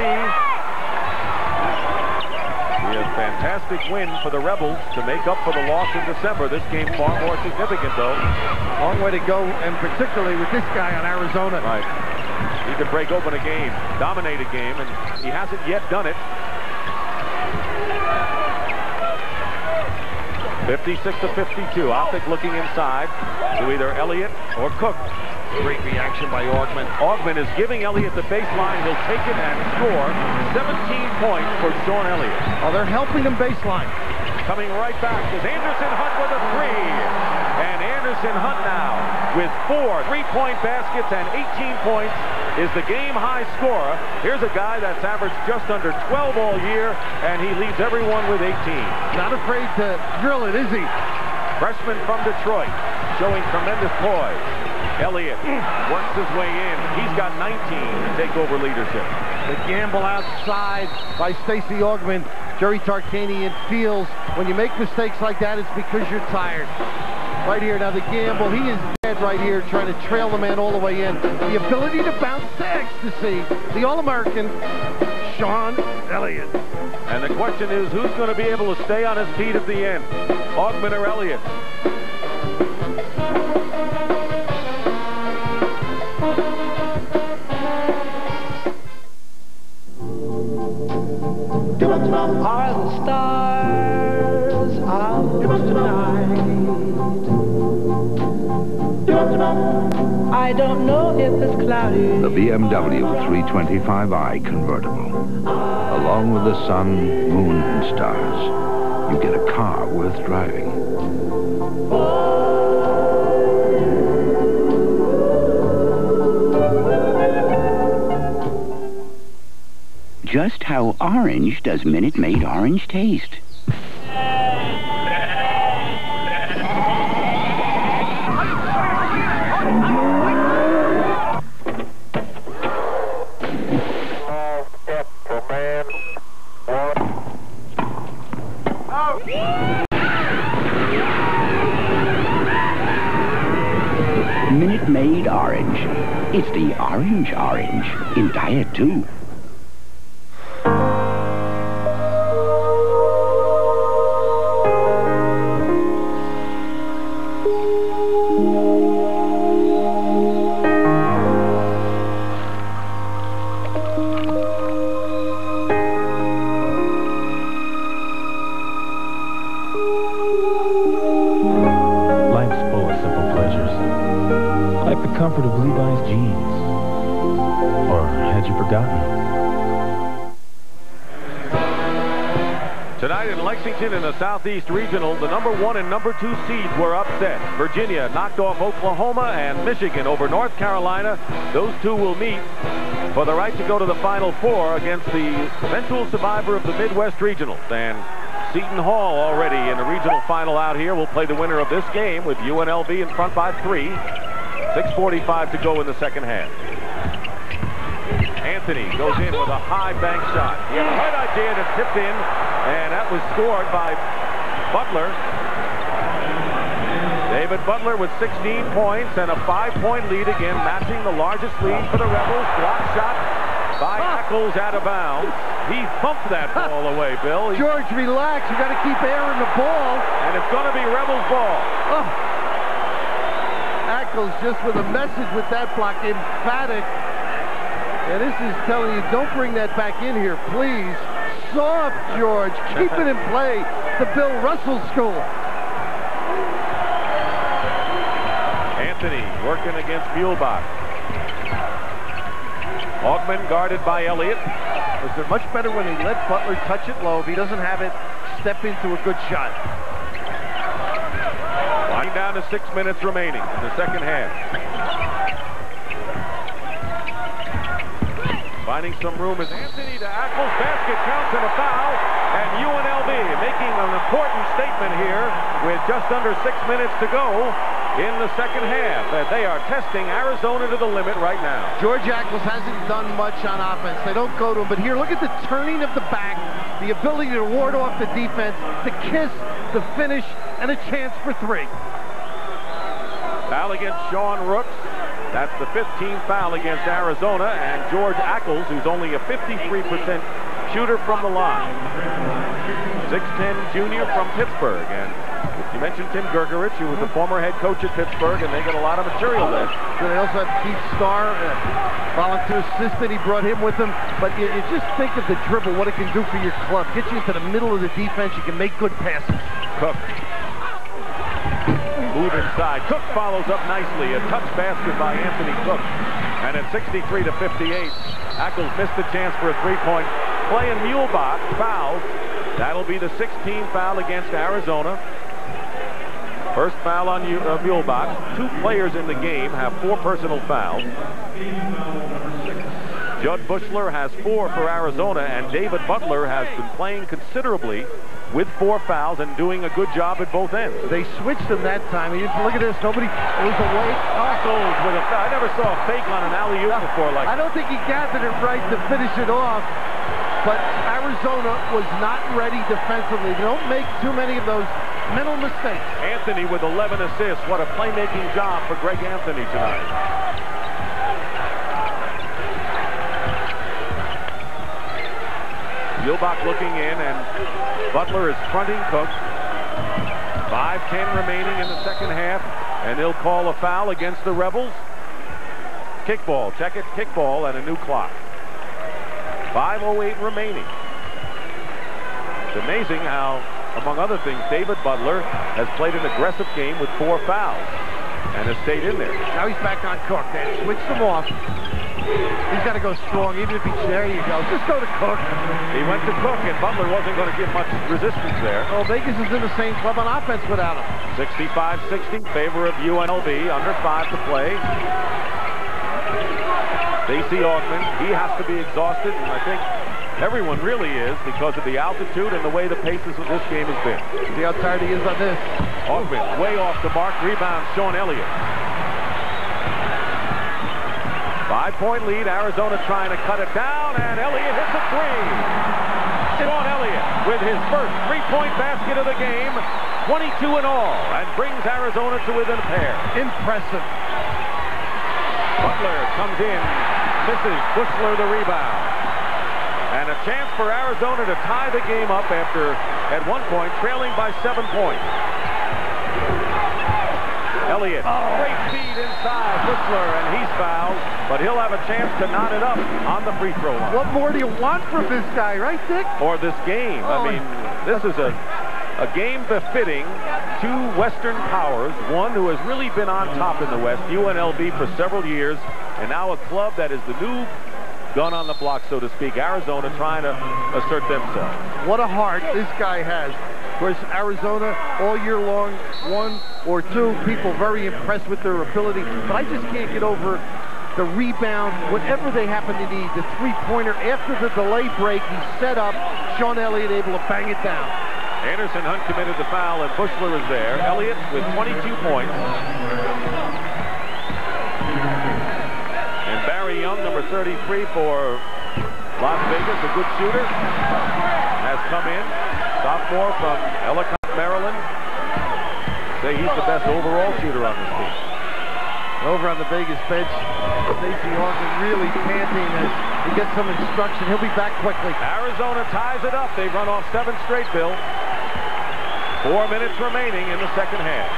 Be a fantastic win for the Rebels to make up for the loss in December. This game far more significant, though. Long way to go, and particularly with this guy on Arizona. Right. He could break open a game, dominate a game, and he hasn't yet done it. 56-52. Optic looking inside to either Elliott or Cook. Great reaction by Augman. Augman is giving Elliott the baseline. He'll take it and score. 17 points for Sean Elliott. Oh, they're helping him baseline. Coming right back is Anderson Hunt with a 3. And Anderson Hunt now with 4 3-point baskets and 18 points is the game-high scorer. Here's a guy that's averaged just under 12 all year, and he leads everyone with 18. Not afraid to drill it, is he? Freshman from Detroit, showing tremendous poise. Elliott works his way in. He's got 19 to take over leadership. The gamble outside by Stacey Augman. Jerry Tarkanian feels when you make mistakes like that, it's because you're tired. Right here, now the gamble, he is dead right here, trying to trail the man all the way in. The ability to bounce to ecstasy. The All-American, Sean Elliott. And the question is, who's going to be able to stay on his feet at the end? Augman or Elliott? Are the stars out tonight? I don't know if it's cloudy. The BMW 325i convertible. Along with the sun, moon, and stars, you get a car worth driving. Just how orange does Minute Maid orange taste? Minute Maid orange. It's the orange in diet too. Comfort of Levi's jeans. Or had you forgotten? Tonight in Lexington in the Southeast Regional, the #1 and #2 seeds were upset. Virginia knocked off Oklahoma and Michigan over North Carolina. Those two will meet for the right to go to the Final Four against the eventual survivor of the Midwest Regionals. And Seton Hall already in the regional final out here will play the winner of this game with UNLV in front by 3. 6:45 to go in the second half. Anthony goes in with a high bank shot. He had the right idea and it tipped in, and that was scored by Butler. David Butler with 16 points and a 5-point lead again, matching the largest lead for the Rebels. Block shot by Ackles out of bounds. He thumped that ball away, Bill. George, relax. You got to keep airing the ball. And it's going to be Rebels ball. Ackles just with a message with that block, emphatic. And this is telling you, don't bring that back in here, please. Soft, George. Keep it in play. The Bill Russell School. Anthony working against Muehlbach. Augman guarded by Elliott. Was it much better when he let Butler touch it low? If he doesn't have it, step into a good shot. Winding down to 6 minutes remaining in the second half. Finding some room is Anthony to Ackles. Basket counts and a foul. And UNLV making an important statement here with just under 6 minutes to go in the second half. And they are testing Arizona to the limit right now. George Ackles hasn't done much on offense. They don't go to him. But here, look at the turning of the back, the ability to ward off the defense, the kiss, the finish, and a chance for three. Foul against Sean Rooks. That's the 15th foul against Arizona, and George Ackles, who's only a 53% shooter from the line. 6'10" junior from Pittsburgh, and you mentioned Tim Gergerich, who was the former head coach at Pittsburgh, and they got a lot of material there. They also have Keith Starr, volunteer assistant. He brought him with him. But you just think of the dribble, what it can do for your club. Get you into the middle of the defense. You can make good passes. Cook. Move inside. Cook follows up nicely. A touch basket by Anthony Cook. And at 63 to 58, Ackles missed the chance for a three-point play, and Muehlbach fouls. That'll be the 16th foul against Arizona. First foul on Muehlbach. 2 players in the game have 4 personal fouls. Judd Bushler has 4 for Arizona, and David Butler has been playing considerably with 4 fouls and doing a good job at both ends. They switched them that time. Look at this. Nobody. It was away. Ackles with a foul. I never saw a fake on an alley-oop before like that. I don't think he gathered it right to finish it off. But Arizona was not ready defensively. They don't make too many of those mental mistakes. Anthony with 11 assists. What a playmaking job for Greg Anthony tonight. Muehlbach looking in, and Butler is fronting Cook. 5:10 remaining in the second half, and they'll call a foul against the Rebels. Kickball. Check it. Kickball and a new clock. 5:08 remaining. It's amazing how, among other things, David Butler has played an aggressive game with 4 fouls and has stayed in there. Now he's back on Cook. They switched him off. He's got to go strong, even if he's there. You go. Just go to Cook. He went to Cook, and Butler wasn't going to give much resistance there. Well, Vegas is in the same club on offense without him. 65-60 in favor of UNLV. Under 5 to play. Stacey Augman, he has to be exhausted, and I think everyone really is because of the altitude and the way the paces of this game has been. See how tired he is on this. Augman way off the mark. Rebound, Sean Elliott. 5-point lead. Arizona trying to cut it down, and Elliott hits a 3. Sean Elliott with his first 3-point basket of the game, 22 in all, and brings Arizona to within a pair. Impressive. Butler comes in, misses. Bushler the rebound. And a chance for Arizona to tie the game up after, at one point, trailing by 7 points. Elliott, great feed inside Bushler, and he's fouled, but he'll have a chance to knot it up on the free throw line. What more do you want from this guy, right, Dick? Or this game. I mean, this is a game befitting 2 Western powers, one who has really been on top in the West, UNLV, for several years, and now a club that is the new gun on the block, so to speak. Arizona trying to assert themselves. What a heart this guy has. Of course, Arizona all year long, 1 or 2 people very impressed with their ability, but I just can't get over the rebound, whatever they happen to need, the 3-pointer after the delay break. He set up, Sean Elliott able to bang it down. Anderson Hunt committed the foul, and Bushler is there. Elliott with 22 points. And Barry Young, number 33 for Las Vegas, a good shooter, has come in. Sophomore from Ellicott, Maryland. Say he's the best overall shooter on this team. Over on the Vegas bench, Stacey Augman really panting as he gets some instruction. He'll be back quickly. Arizona ties it up. They've run off 7 straight, Bill. 4 minutes remaining in the second half.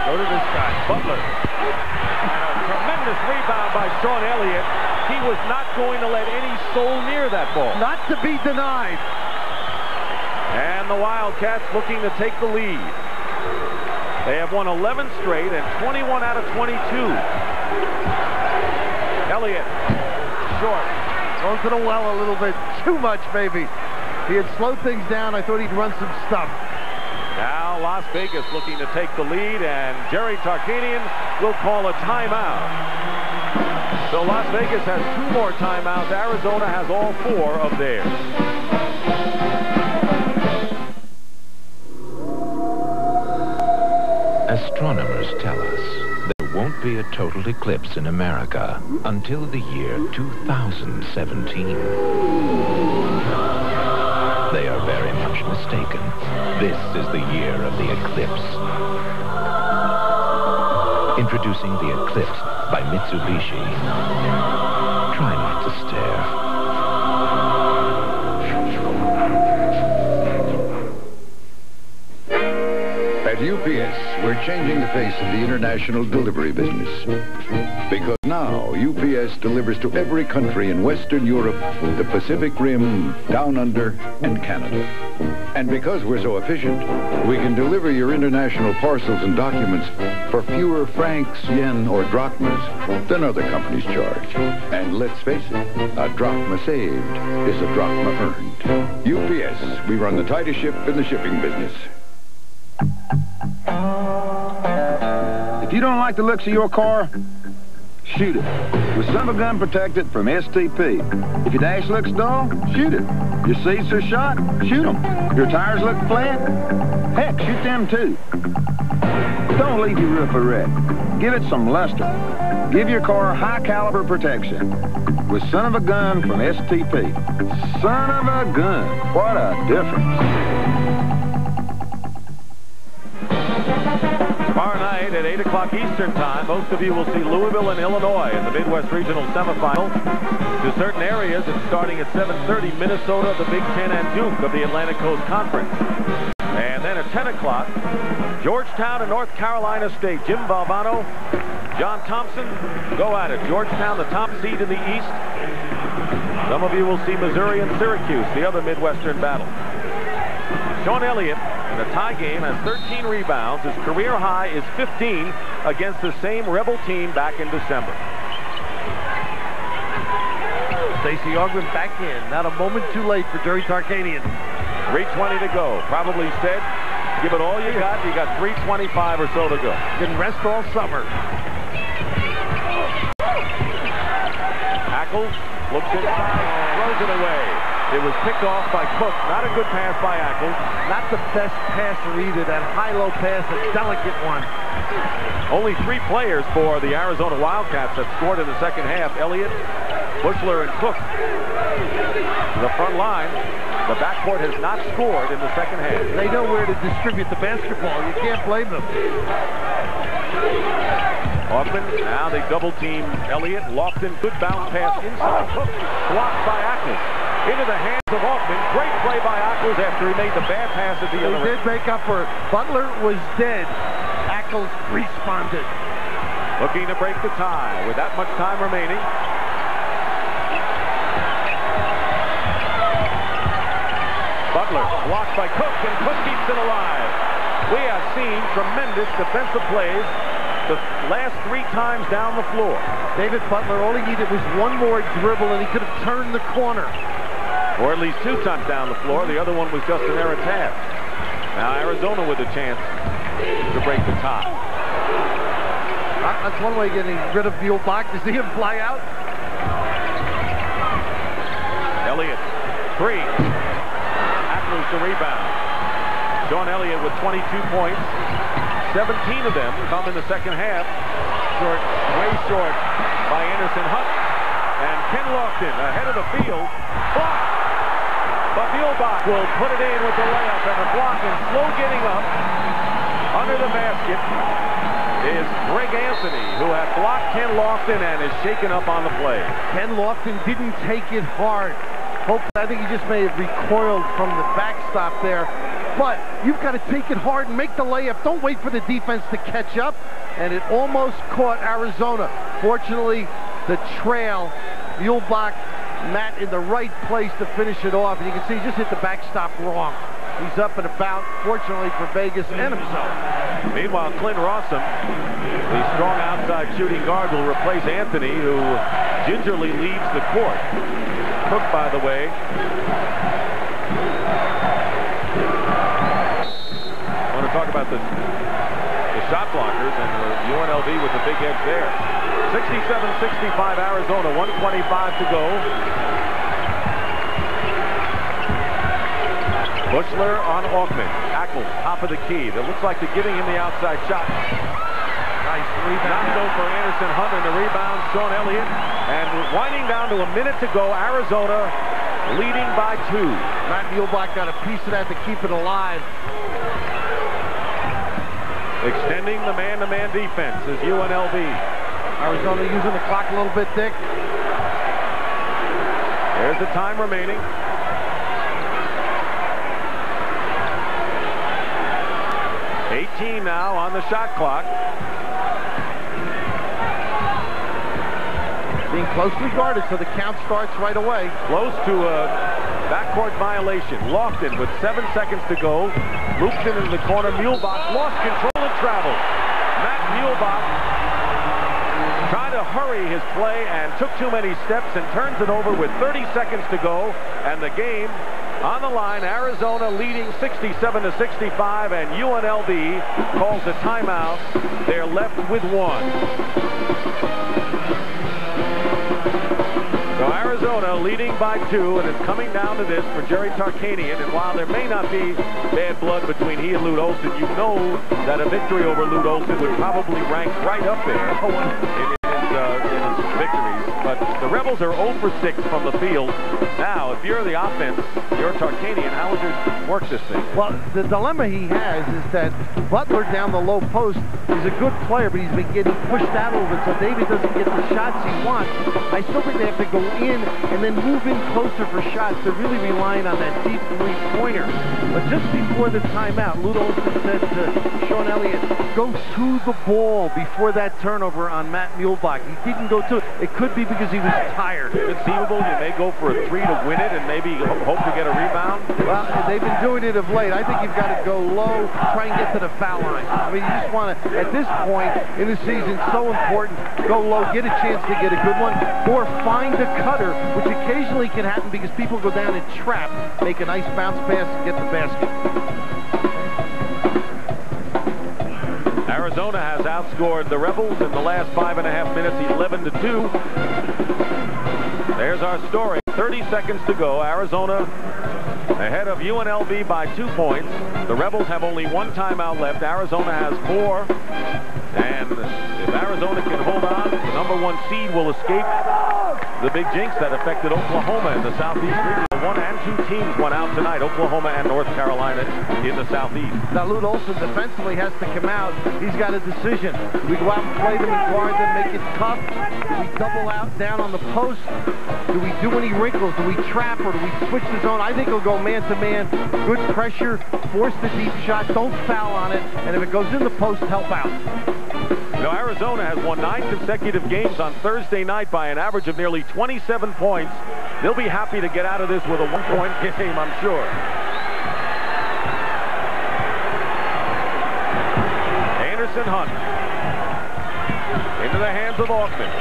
Go to this guy, Butler. And a tremendous rebound by Sean Elliott. He was not going to let any soul near that ball. Not to be denied. And the Wildcats looking to take the lead. They have won 11 straight and 21 out of 22. Elliott, short. Going to the well a little bit. Too much, maybe. He had slowed things down. I thought he'd run some stuff. Now Las Vegas looking to take the lead, and Jerry Tarkanian will call a timeout. So Las Vegas has 2 more timeouts. Arizona has all 4 of theirs. Astronomers tell us there won't be a total eclipse in America until the year 2017. They are very much mistaken. This is the year of the eclipse. Introducing the Eclipse by Mitsubishi. Try not to stare. At UPS, we're changing the face of the international delivery business. Because now, UPS delivers to every country in Western Europe, the Pacific Rim, Down Under, and Canada. And because we're so efficient, we can deliver your international parcels and documents for fewer francs, yen, or drachmas than other companies charge. And let's face it, a drachma saved is a drachma earned. UPS, we run the tightest ship in the shipping business. If you don't like the looks of your car, shoot it. With Son of a Gun Protected from STP. If your dash looks dull, shoot it. Your seats are shot, shoot them. Your tires look flat, heck, shoot them too. Don't leave your roof a wreck. Give it some luster. Give your car high caliber protection. With Son of a Gun from STP. Son of a gun. What a difference. Tomorrow night at 8 o'clock Eastern Time, most of you will see Louisville and Illinois in the Midwest Regional Semifinal. To certain areas, it's starting at 7:30, Minnesota, the Big Ten, and Duke of the Atlantic Coast Conference. And then at 10 o'clock, Georgetown and North Carolina State. Jim Valvano, John Thompson go at it. Georgetown, the top seed in the East. Some of you will see Missouri and Syracuse, the other Midwestern battle. Sean Elliott, in a tie game, has 13 rebounds. His career high is 15 against the same Rebel team back in December. Stacey Augman back in. Not a moment too late for Jerry Tarkanian. 3:20 to go. Probably said, give it all you got. You got 3:25 or so to go. Didn't rest all summer. Ackles looks inside, throws it away. It was picked off by Cook. Not a good pass by Ackles. Not the best passer either. That high-low pass, a delicate one. Only 3 players for the Arizona Wildcats have scored in the second half. Elliott, Bushler, and Cook. The front line, the backcourt has not scored in the second half. They know where to distribute the basketball. You can't blame them. Augman, now they double-team Elliott. Lofton, good bounce pass inside. Cook, blocked by Ackles. Into the hands of Augman. Great play by Ackles after he made the bad pass at the other end. He did make up for it. Butler was dead. Ackles responded. Looking to break the tie with that much time remaining. Butler blocked by Cook, and Cook keeps it alive. We have seen tremendous defensive plays the last 3 times down the floor. David Butler, all he needed was one more dribble, and he could have turned the corner. Or at least 2 times down the floor. The other one was just an error pass. Now Arizona with a chance to break the tie. That's one way of getting rid of Muehlbach, to see him fly out. Elliott, 3. Ackles the rebound. Sean Elliott with 22 points. 17 of them come in the second half. Short, way short by Anderson Hunt. And Ken Lofton ahead of the field. Blocked. But Muehlbach will put it in with the layup, and the block, and slow getting up under the basket is Greg Anthony, who had blocked Ken Lofton and is shaken up on the play. Ken Lofton didn't take it hard. I think he just may have recoiled from the backstop there. But you've got to take it hard and make the layup. Don't wait for the defense to catch up. And it almost caught Arizona. Fortunately, the trail, Muehlbach, Matt in the right place to finish it off. And you can see he just hit the backstop wrong. He's up and about, fortunately for Vegas and himself. Meanwhile, Clint Rawson, the strong outside shooting guard, will replace Anthony, who gingerly leaves the court. Cook, by the way, about the shot blockers, and UNLV with the big edge there. 67-65 Arizona, 1:25 to go. Bushler on Augment. Ackles, top of the key. That looks like they're giving him the outside shot. Nice rebound. Knocked over Anderson Hunt, and the rebound, Sean Elliott. And winding down to a minute to go, Arizona leading by 2. Matt Muehlbach got a piece of that to keep it alive. Extending the man-to-man defense is UNLV. Arizona using the clock a little bit, Dick. There's the time remaining. Now on the shot clock. Being closely guarded, so the count starts right away. Close to a backcourt violation. Lofton with 7 seconds to go. Loops it into the corner. Muehlbach lost control and traveled. Matt Muehlbach tried to hurry his play and took too many steps and turns it over with 30 seconds to go. And the game on the line, Arizona leading 67-65, and UNLV calls a timeout. They're left with 1. So Arizona leading by 2, and it's coming down to this for Jerry Tarkanian. And while there may not be bad blood between he and Lute Olson, you know that a victory over Lute Olson would probably rank right up there in his victories. But the Rebels are 0 for 6 from the field. Now, if you're the offense, you're Tarkanian, how would you work this thing? Well, the dilemma he has is that Butler down the low post is a good player, but he's been getting pushed out a little bit, so Davis doesn't get the shots he wants. I still think they have to go in and then move in closer for shots. They're really relying on that deep three-pointer. But just before the timeout, Lute Olson said to Sean Elliott, go to the ball before that turnover on Matt Muehlbach. He didn't go to it. It could be because he was tired. Conceivable, you may go for a 3 to win it and maybe hope to get a rebound. Well, they've been doing it of late. I think you've got to go low, try and get to the foul line. I mean, you just want to, at this point in the season, so important, go low, get a chance to get a good one, or find a cutter, which occasionally can happen because people go down and trap, make a nice bounce pass and get the basket. Arizona has outscored the Rebels in the last 5.5 minutes, 11-2. There's our story. 30 seconds to go. Arizona ahead of UNLV by 2 points. The Rebels have only 1 timeout left. Arizona has 4. And if Arizona can hold on, the #1 seed will escape the big jinx that affected Oklahoma in the Southeast region. 1 and 2 teams went out tonight, Oklahoma and North Carolina in the Southeast. Now, Lute Olson defensively has to come out. He's got a decision. Do we go out and play them and guard them, make it tough? Do we double out down on the post? Do we do any wrinkles? Do we trap, or do we switch the zone? I think he'll go man-to-man, good pressure, force the deep shot, don't foul on it, and if it goes in the post, help out. You know, Arizona has won 9 consecutive games on Thursday night by an average of nearly 27 points. They'll be happy to get out of this with a 1-point game, I'm sure. Anderson Hunt into the hands of Augment.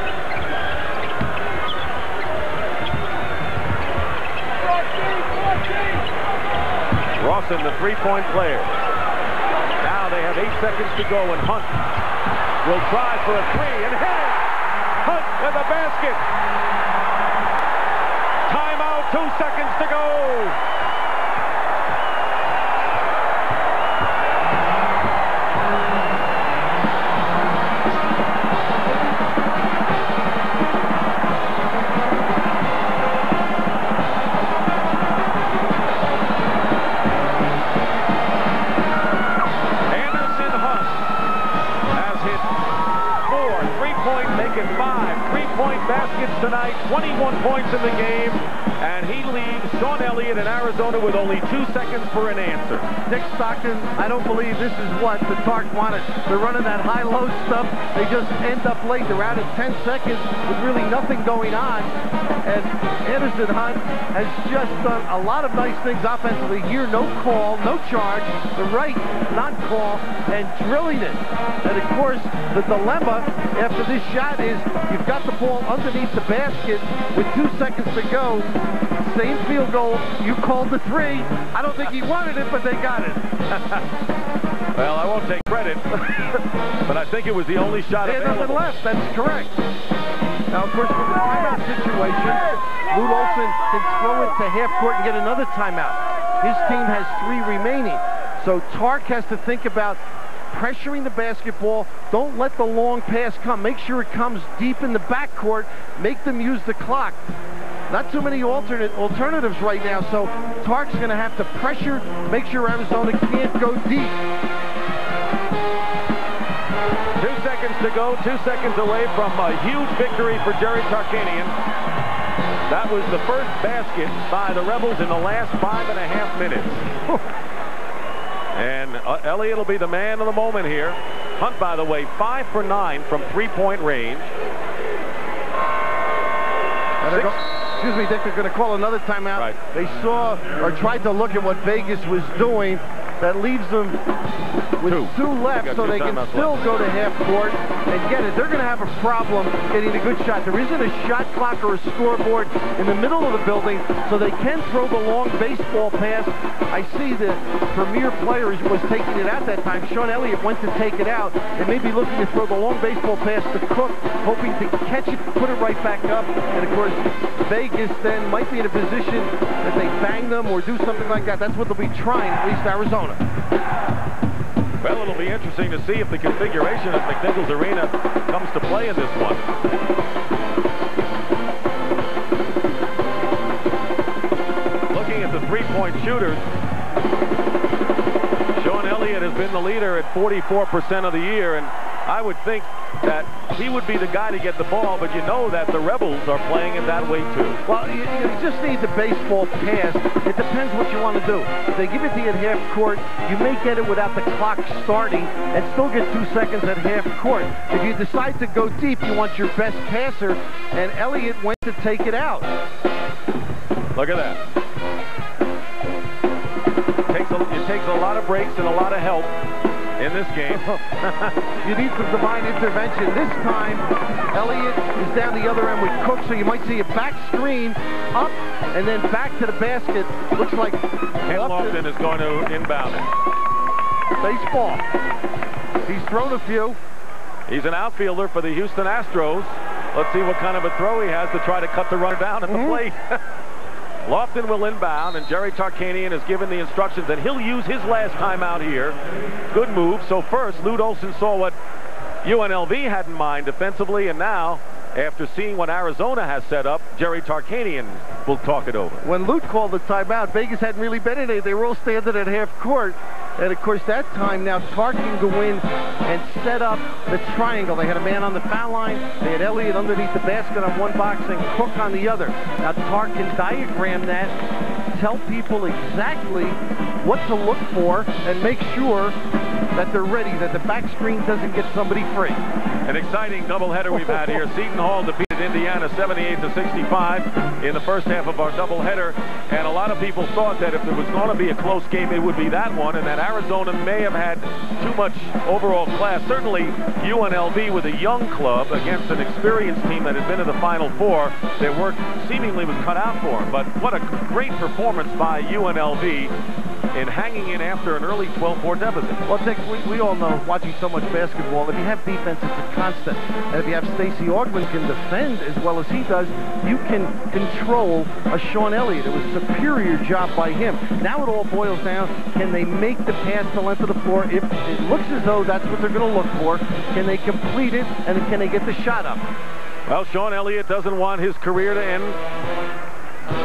Rawson, the 3-point player. Now they have 8 seconds to go, and Hunt will try for a 3 and hit it. Hunt with the basket. Timeout, 2 seconds to go. Baskets tonight, 21 points in the game, and he leaves Sean Elliott in Arizona with only 2 seconds for an answer. Dick Stockton, I don't believe this is what the Tark wanted. They're running that high-low stuff. They just end up late. They're out of 10 seconds with really nothing going on. And Anderson Hunt has just done a lot of nice things offensively here. No call, no charge. The right, not call, and drilling it. And, of course, the dilemma after this shot is you've got the ball underneath the basket with 2 seconds to go. Same field goal. You called the 3. I don't think he wanted it, but they got got it. Well, I won't take credit, but I think it was the only shot available. Nothing left. That's correct. Now, of course, with the timeout situation, Lute Olson can throw it to half court and get another timeout. His team has 3 remaining. So Tark has to think about pressuring the basketball. Don't let the long pass come. Make sure it comes deep in the backcourt. Make them use the clock. Not too many alternatives right now, so Tark's going to have to pressure, make sure Arizona can't go deep. 2 seconds to go, 2 seconds away from a huge victory for Jerry Tarkanian. That was the first basket by the Rebels in the last 5.5 minutes. And Elliott will be the man of the moment here. Hunt, by the way, 5 for 9 from 3-point range. Excuse me, Dick, they're going to call another timeout. Right. They saw or tried to look at what Vegas was doing. That leaves them with 2 left, so they can still go to half court and get it. They're going to have a problem getting a good shot. There isn't a shot clock or a scoreboard in the middle of the building, so they can throw the long baseball pass. I see the premier player was taking it out that time. Sean Elliott went to take it out. They may be looking to throw the long baseball pass to Cook, hoping to catch it, put it right back up. And, of course, Vegas then might be in a position that they bang them or do something like that. That's what they'll be trying, at least Arizona. Well, it'll be interesting to see if the configuration of McNichols Arena comes to play in this one. Looking at the 3-point shooters, Sean Elliott has been the leader at 44% of the year, and I would think that he would be the guy to get the ball, but you know that the Rebels are playing it that way too. Well, you just need the baseball pass. It depends what you want to do. If they give it to you at half court, you may get it without the clock starting and still get 2 seconds at half court. If you decide to go deep, you want your best passer, and Elliott went to take it out. Look at that. It takes a lot of breaks and a lot of help in this game. You need some divine intervention. This time, Elliott is down the other end with Cook, so you might see a back screen up and then back to the basket. Looks like Ken Lofton is going to inbound it. Baseball. He's thrown a few. He's an outfielder for the Houston Astros. Let's see what kind of a throw he has to try to cut the runner down at the plate. Lofton will inbound, and Jerry Tarkanian has given the instructions that he'll use his last timeout here. Good move. So first, Lute Olson saw what UNLV had in mind defensively, and now, after seeing what Arizona has set up, Jerry Tarkanian will talk it over. When Lute called the timeout, Vegas hadn't really been in it. They were all standing at half court. And, of course, that time now Tark can go in and set up the triangle. They had a man on the foul line. They had Elliott underneath the basket on one box and Cook on the other. Now Tark can diagram that, tell people exactly what to look for, and make sure that they're ready, that the back screen doesn't get somebody free. An exciting doubleheader we've had here. Seton Hall defeated Indiana 78-65 in the first half of our doubleheader. And a lot of people thought that if there was going to be a close game, it would be that one, and that Arizona may have had too much overall class. Certainly, UNLV with a young club against an experienced team that had been in the Final Four, their work seemingly was cut out for them. But what a great performance by UNLV in hanging in after an early 12-4 deficit. Well, Dick, we all know, watching so much basketball, if you have defense, it's a constant. And if you have Stacey Augmon can defend as well as he does, you can control a Sean Elliott. It was a superior job by him. Now it all boils down, can they make the pass the length of the floor? If it looks as though that's what they're going to look for, can they complete it, and can they get the shot up? Well, Sean Elliott doesn't want his career to end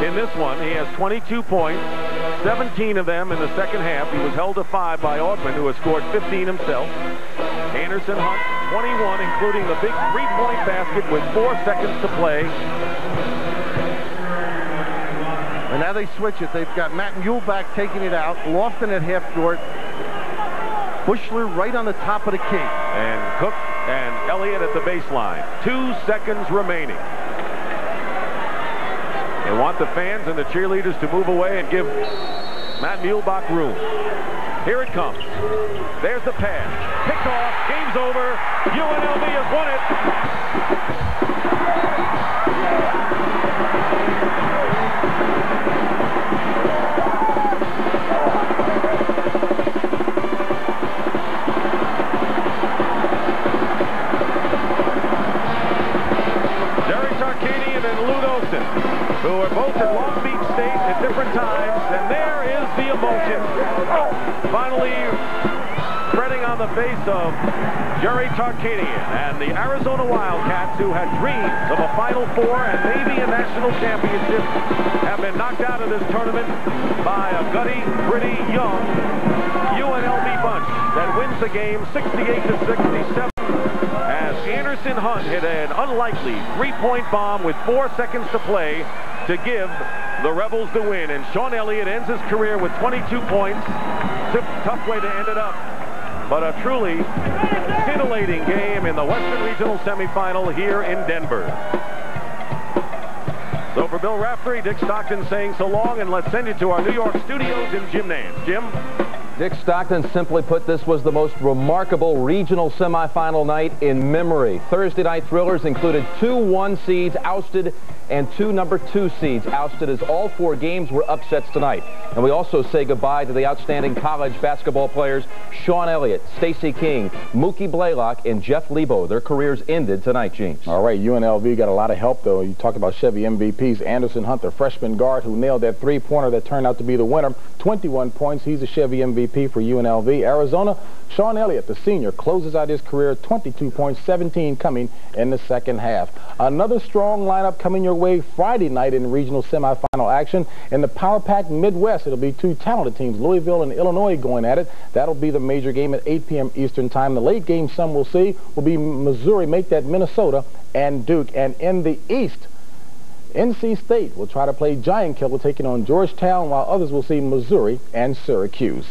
in this one. He has 22 points, 17 of them in the second half. He was held to 5 by Augmon, who has scored 15 himself. Anderson Hunt, 21, including the big 3-point basket with 4 seconds to play. And now they switch it. They've got Matt Muehlbach taking it out, Lofton at half court, Bushler right on the top of the key. And Cook and Elliott at the baseline. 2 seconds remaining. They want the fans and the cheerleaders to move away and give Matt Muehlbach room. Here it comes. There's the pass. Picked off. Game's over. UNLV has won it. finally spreading on the face of Jerry Tarkanian and the Arizona Wildcats, who had dreams of a Final Four and maybe a national championship, have been knocked out of this tournament by a gutty, pretty young UNLV bunch that wins the game 68-67. As Anderson Hunt hit an unlikely three-point bomb with 4 seconds to play to give the Rebels the win. And Sean Elliott ends his career with 22 points. Tough way to end it up, but a truly scintillating game in the Western Regional Semifinal here in Denver. So for Bill Raftery, Dick Stockton saying so long, and let's send you to our New York studios in Jim Nance. Jim? Dick Stockton simply put, this was the most remarkable regional semifinal night in memory. Thursday night thrillers included 2 1 seeds ousted and 2 number 2 seeds ousted, as all 4 games were upsets tonight. And we also say goodbye to the outstanding college basketball players Sean Elliott, Stacey King, Mookie Blaylock, and Jeff Lebo. Their careers ended tonight, James. All right, UNLV got a lot of help, though. You talk about Chevy MVPs. Anderson Hunt, the freshman guard who nailed that three-pointer that turned out to be the winner. 21 points. He's a Chevy MVP for UNLV. Arizona, Sean Elliott, the senior, closes out his career 22 points, 17 coming in the second half. Another strong lineup coming your way Friday night in regional semifinal action. In the Power Pack Midwest, it'll be 2 talented teams, Louisville and Illinois, going at it. That'll be the major game at 8 p.m. Eastern time. The late game, some will see, will be Missouri make that Minnesota and Duke. And in the East, NC State will try to play Giant Killer, taking on Georgetown, while others will see Missouri and Syracuse.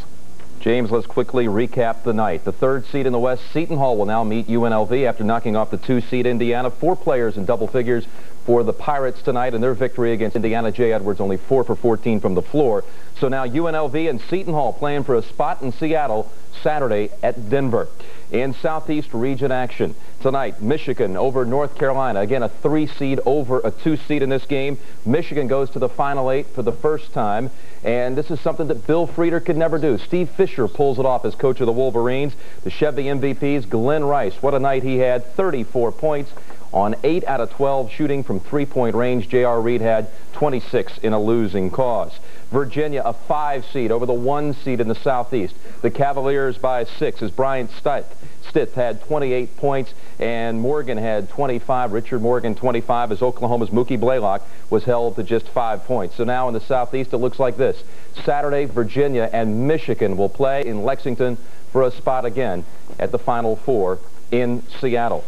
James, let's quickly recap the night. The 3rd seed in the West, Seton Hall, will now meet UNLV after knocking off the 2 seed Indiana. 4 players in double figures for the Pirates tonight in their victory against Indiana. Jay Edwards only 4 for 14 from the floor. So now UNLV and Seton Hall playing for a spot in Seattle Saturday at Denver. In Southeast region action tonight, Michigan over North Carolina. Again, a 3 seed over a 2 seed in this game. Michigan goes to the Final 8 for the first time, and this is something that Bill Frieder could never do. Steve Fisher pulls it off as coach of the Wolverines. The Chevy MVPs, Glenn Rice, what a night he had. 34 points on 8 out of 12 shooting from three-point range. J.R. Reed had 26 in a losing cause. Virginia, a 5 seed over the 1 seed in the Southeast. The Cavaliers by 6 as Bryant Stith had 28 points and Morgan had 25. Richard Morgan 25 as Oklahoma's Mookie Blaylock was held to just 5 points. So now in the Southeast it looks like this. Saturday, Virginia and Michigan will play in Lexington for a spot again at the Final Four in Seattle.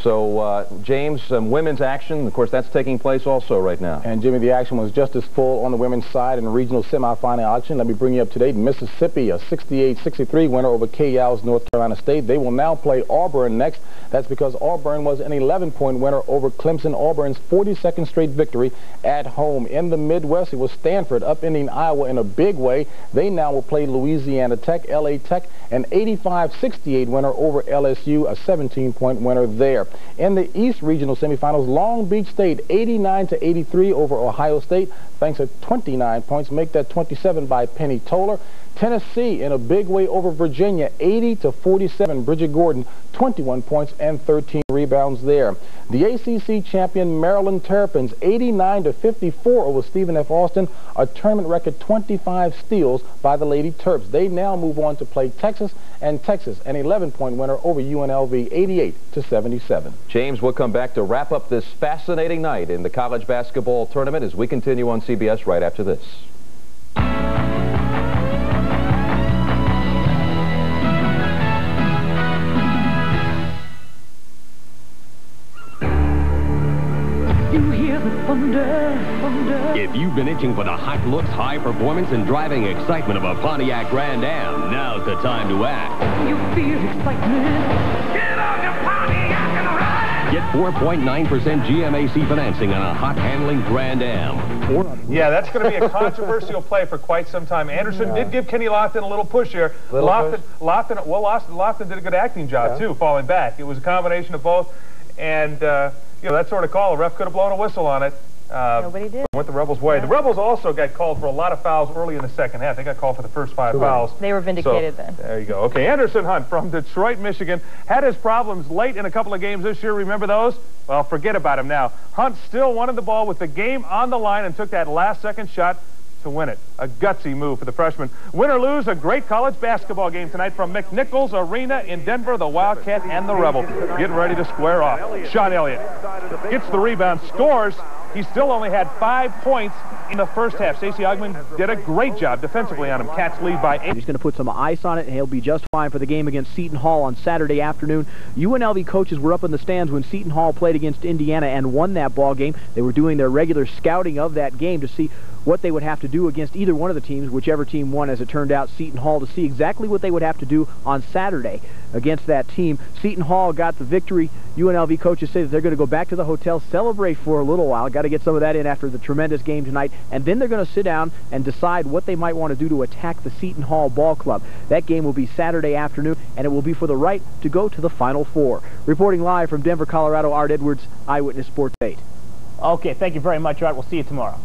So, James, some women's action. Of course, that's taking place also right now. And, Jimmy, the action was just as full on the women's side in the regional semifinal action. Let me bring you up to date. Mississippi, a 68-63 winner over K-Yow's North Carolina State. They will now play Auburn next. That's because Auburn was an 11-point winner over Clemson. Auburn's 42nd straight victory at home. In the Midwest, it was Stanford upending Iowa in a big way. They now will play Louisiana Tech. L.A. Tech, an 85-68 winner over LSU, a 17-point winner there. In the East Regional semifinals, Long Beach State 89-83 over Ohio State, thanks to 29 points, make that 27 by Penny Toller. Tennessee in a big way over Virginia, 80-47. Bridget Gordon, 21 points and 13 rebounds there. The ACC champion Maryland Terrapins, 89-54 over Stephen F. Austin, a tournament record 25 steals by the Lady Terps. They now move on to play Texas, and Texas, an 11-point winner over UNLV, 88-77. James, we'll come back to wrap up this fascinating night in the college basketball tournament as we continue on CBS right after this. If you've been itching for the hot looks, high performance, and driving excitement of a Pontiac Grand Am, now's the time to act. You feel excitement. Get on your Pontiac and ride. Get 4.9% GMAC financing on a hot-handling Grand Am. Yeah, that's going to be a controversial play for quite some time. Anderson did give Kenny Lofton a little push here. Lofton did a good acting job, too, falling back. It was a combination of both, and you know, that sort of call, the ref could have blown a whistle on it. Nobody did. Went the Rebels' way. The Rebels also got called for a lot of fouls early in the second half. They got called for the first 5 fouls. They were vindicated then. There you go. Okay, Anderson Hunt from Detroit, Michigan, had his problems late in a couple of games this year. Remember those? Well, forget about him now. Hunt still wanted the ball with the game on the line and took that last-second shot to to win it. A gutsy move for the freshman. Win or lose, a great college basketball game tonight from McNichols Arena in Denver. The Wildcat and the Rebel getting ready to square off. Sean Elliott gets the rebound, scores. He still only had 5 points in the first half. Stacey Ogman did a great job defensively on him. Cats lead by 8. He's going to put some ice on it, and he'll be just fine for the game against Seton Hall on Saturday afternoon. UNLV coaches were up in the stands when Seton Hall played against Indiana and won that ball game. They were doing their regular scouting of that game to see what they would have to do against either one of the teams, whichever team won, as it turned out, Seton Hall, to see exactly what they would have to do on Saturday against that team. Seton Hall got the victory. UNLV coaches say that they're going to go back to the hotel, celebrate for a little while. Got to get some of that in after the tremendous game tonight, and then they're going to sit down and decide what they might want to do to attack the Seton Hall ball club. That game will be Saturday afternoon, and it will be for the right to go to the Final Four. Reporting live from Denver, Colorado, Art Edwards, Eyewitness Sports 8. Okay, thank you very much, Art. We'll see you tomorrow.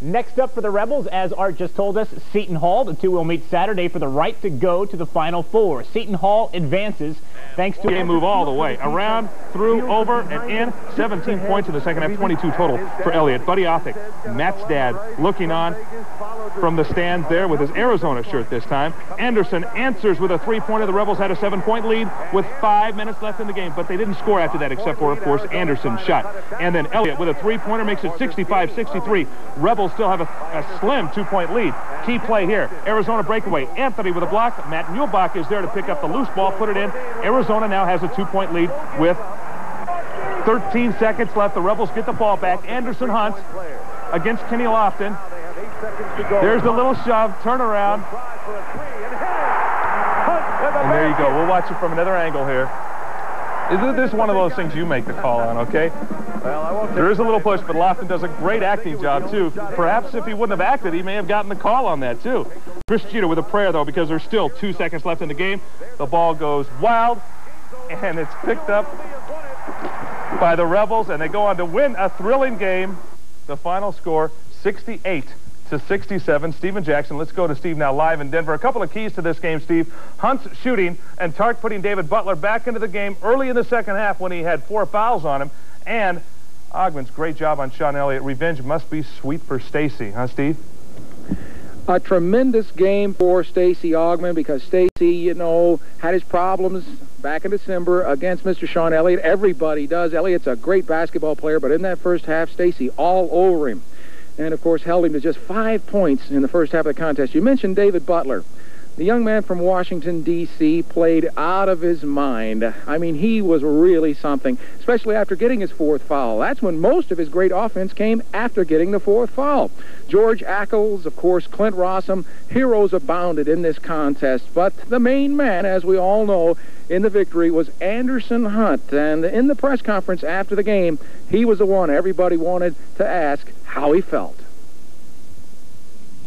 Next up for the Rebels, as Art just told us, Seton Hall. The two will meet Saturday for the right to go to the Final Four. Seton Hall advances thanks to... Game move all the way. Around, through, over, and in. 17 points in the second half, 22 total for Elliott. Buddy Othick, Matt's dad, looking on from the stands there with his Arizona shirt this time. Anderson answers with a three-pointer. The Rebels had a 7-point lead with 5 minutes left in the game, but they didn't score after that except for, of course, Anderson's shot. And then Elliott with a three-pointer makes it 65-63. Rebels still have a slim 2-point lead. Key play here. Arizona breakaway. Anthony with a block. Matt Muehlbach is there to pick up the loose ball, put it in. Arizona now has a 2-point lead with 13 seconds left. The Rebels get the ball back. Anderson Hunt against Kenny Lofton. There's the little shove, turn around. And there you go. We'll watch it from another angle here. Isn't this one of those things you make the call on, okay? There is a little push, but Lofton does a great acting job, too. Perhaps if he wouldn't have acted, he may have gotten the call on that, too. Chris Jeter with a prayer, though, because there's still 2 seconds left in the game. The ball goes wild, and it's picked up by the Rebels, and they go on to win a thrilling game. The final score, 68-67. Stephen Jackson. Let's go to Steve now live in Denver. A couple of keys to this game, Steve. Hunt's shooting and Tart putting David Butler back into the game early in the second half when he had 4 fouls on him. And Ogman's great job on Sean Elliott. Revenge must be sweet for Stacey, huh, Steve? A tremendous game for Stacey Ogman because Stacey, you know, had his problems back in December against Mr. Sean Elliott. Everybody does. Elliott's a great basketball player, but in that first half, Stacey all over him. And, of course, held him to just 5 points in the first half of the contest. You mentioned David Butler. The young man from Washington, D.C., played out of his mind. I mean, he was really something, especially after getting his 4th foul. That's when most of his great offense came after getting the 4th foul. George Ackles, of course, Clint Rossum, heroes abounded in this contest. But the main man, as we all know, in the victory was Anderson Hunt. And in the press conference after the game, he was the one everybody wanted to ask how he felt.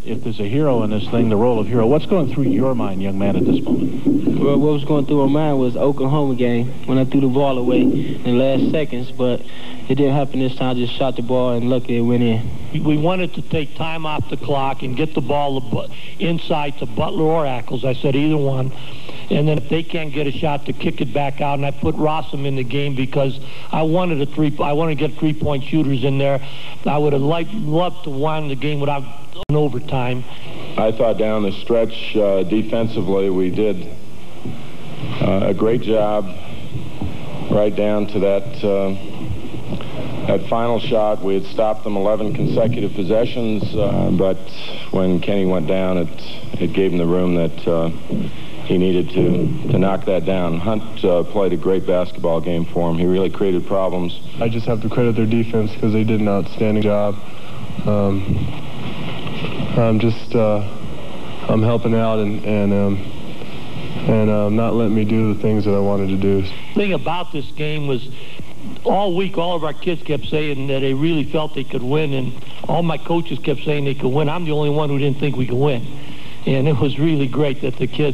If there's a hero in this thing, the role of hero, what's going through your mind, young man, at this moment? Well, what was going through my mind was the Oklahoma game when I threw the ball away in the last seconds, but it didn't happen this time. I just shot the ball, and luckily it went in. We wanted to take time off the clock and get the ball inside to Butler or Ackles. I said either one. And then if they can't get a shot, to kick it back out. And I put Rossum in the game because I wanted to get 3-point shooters in there. I would have loved to win the game without an overtime. I thought down the stretch defensively we did a great job right down to that final shot. We had stopped them 11 consecutive possessions, but when Kenny went down, it gave him the room that he needed to knock that down. Hunt played a great basketball game for him. He really created problems. I just have to credit their defense because they did an outstanding job. I'm helping out and not letting me do the things that I wanted to do. The thing about this game was all week all of our kids kept saying that they really felt they could win, and all my coaches kept saying they could win. I'm the only one who didn't think we could win. And it was really great that the kids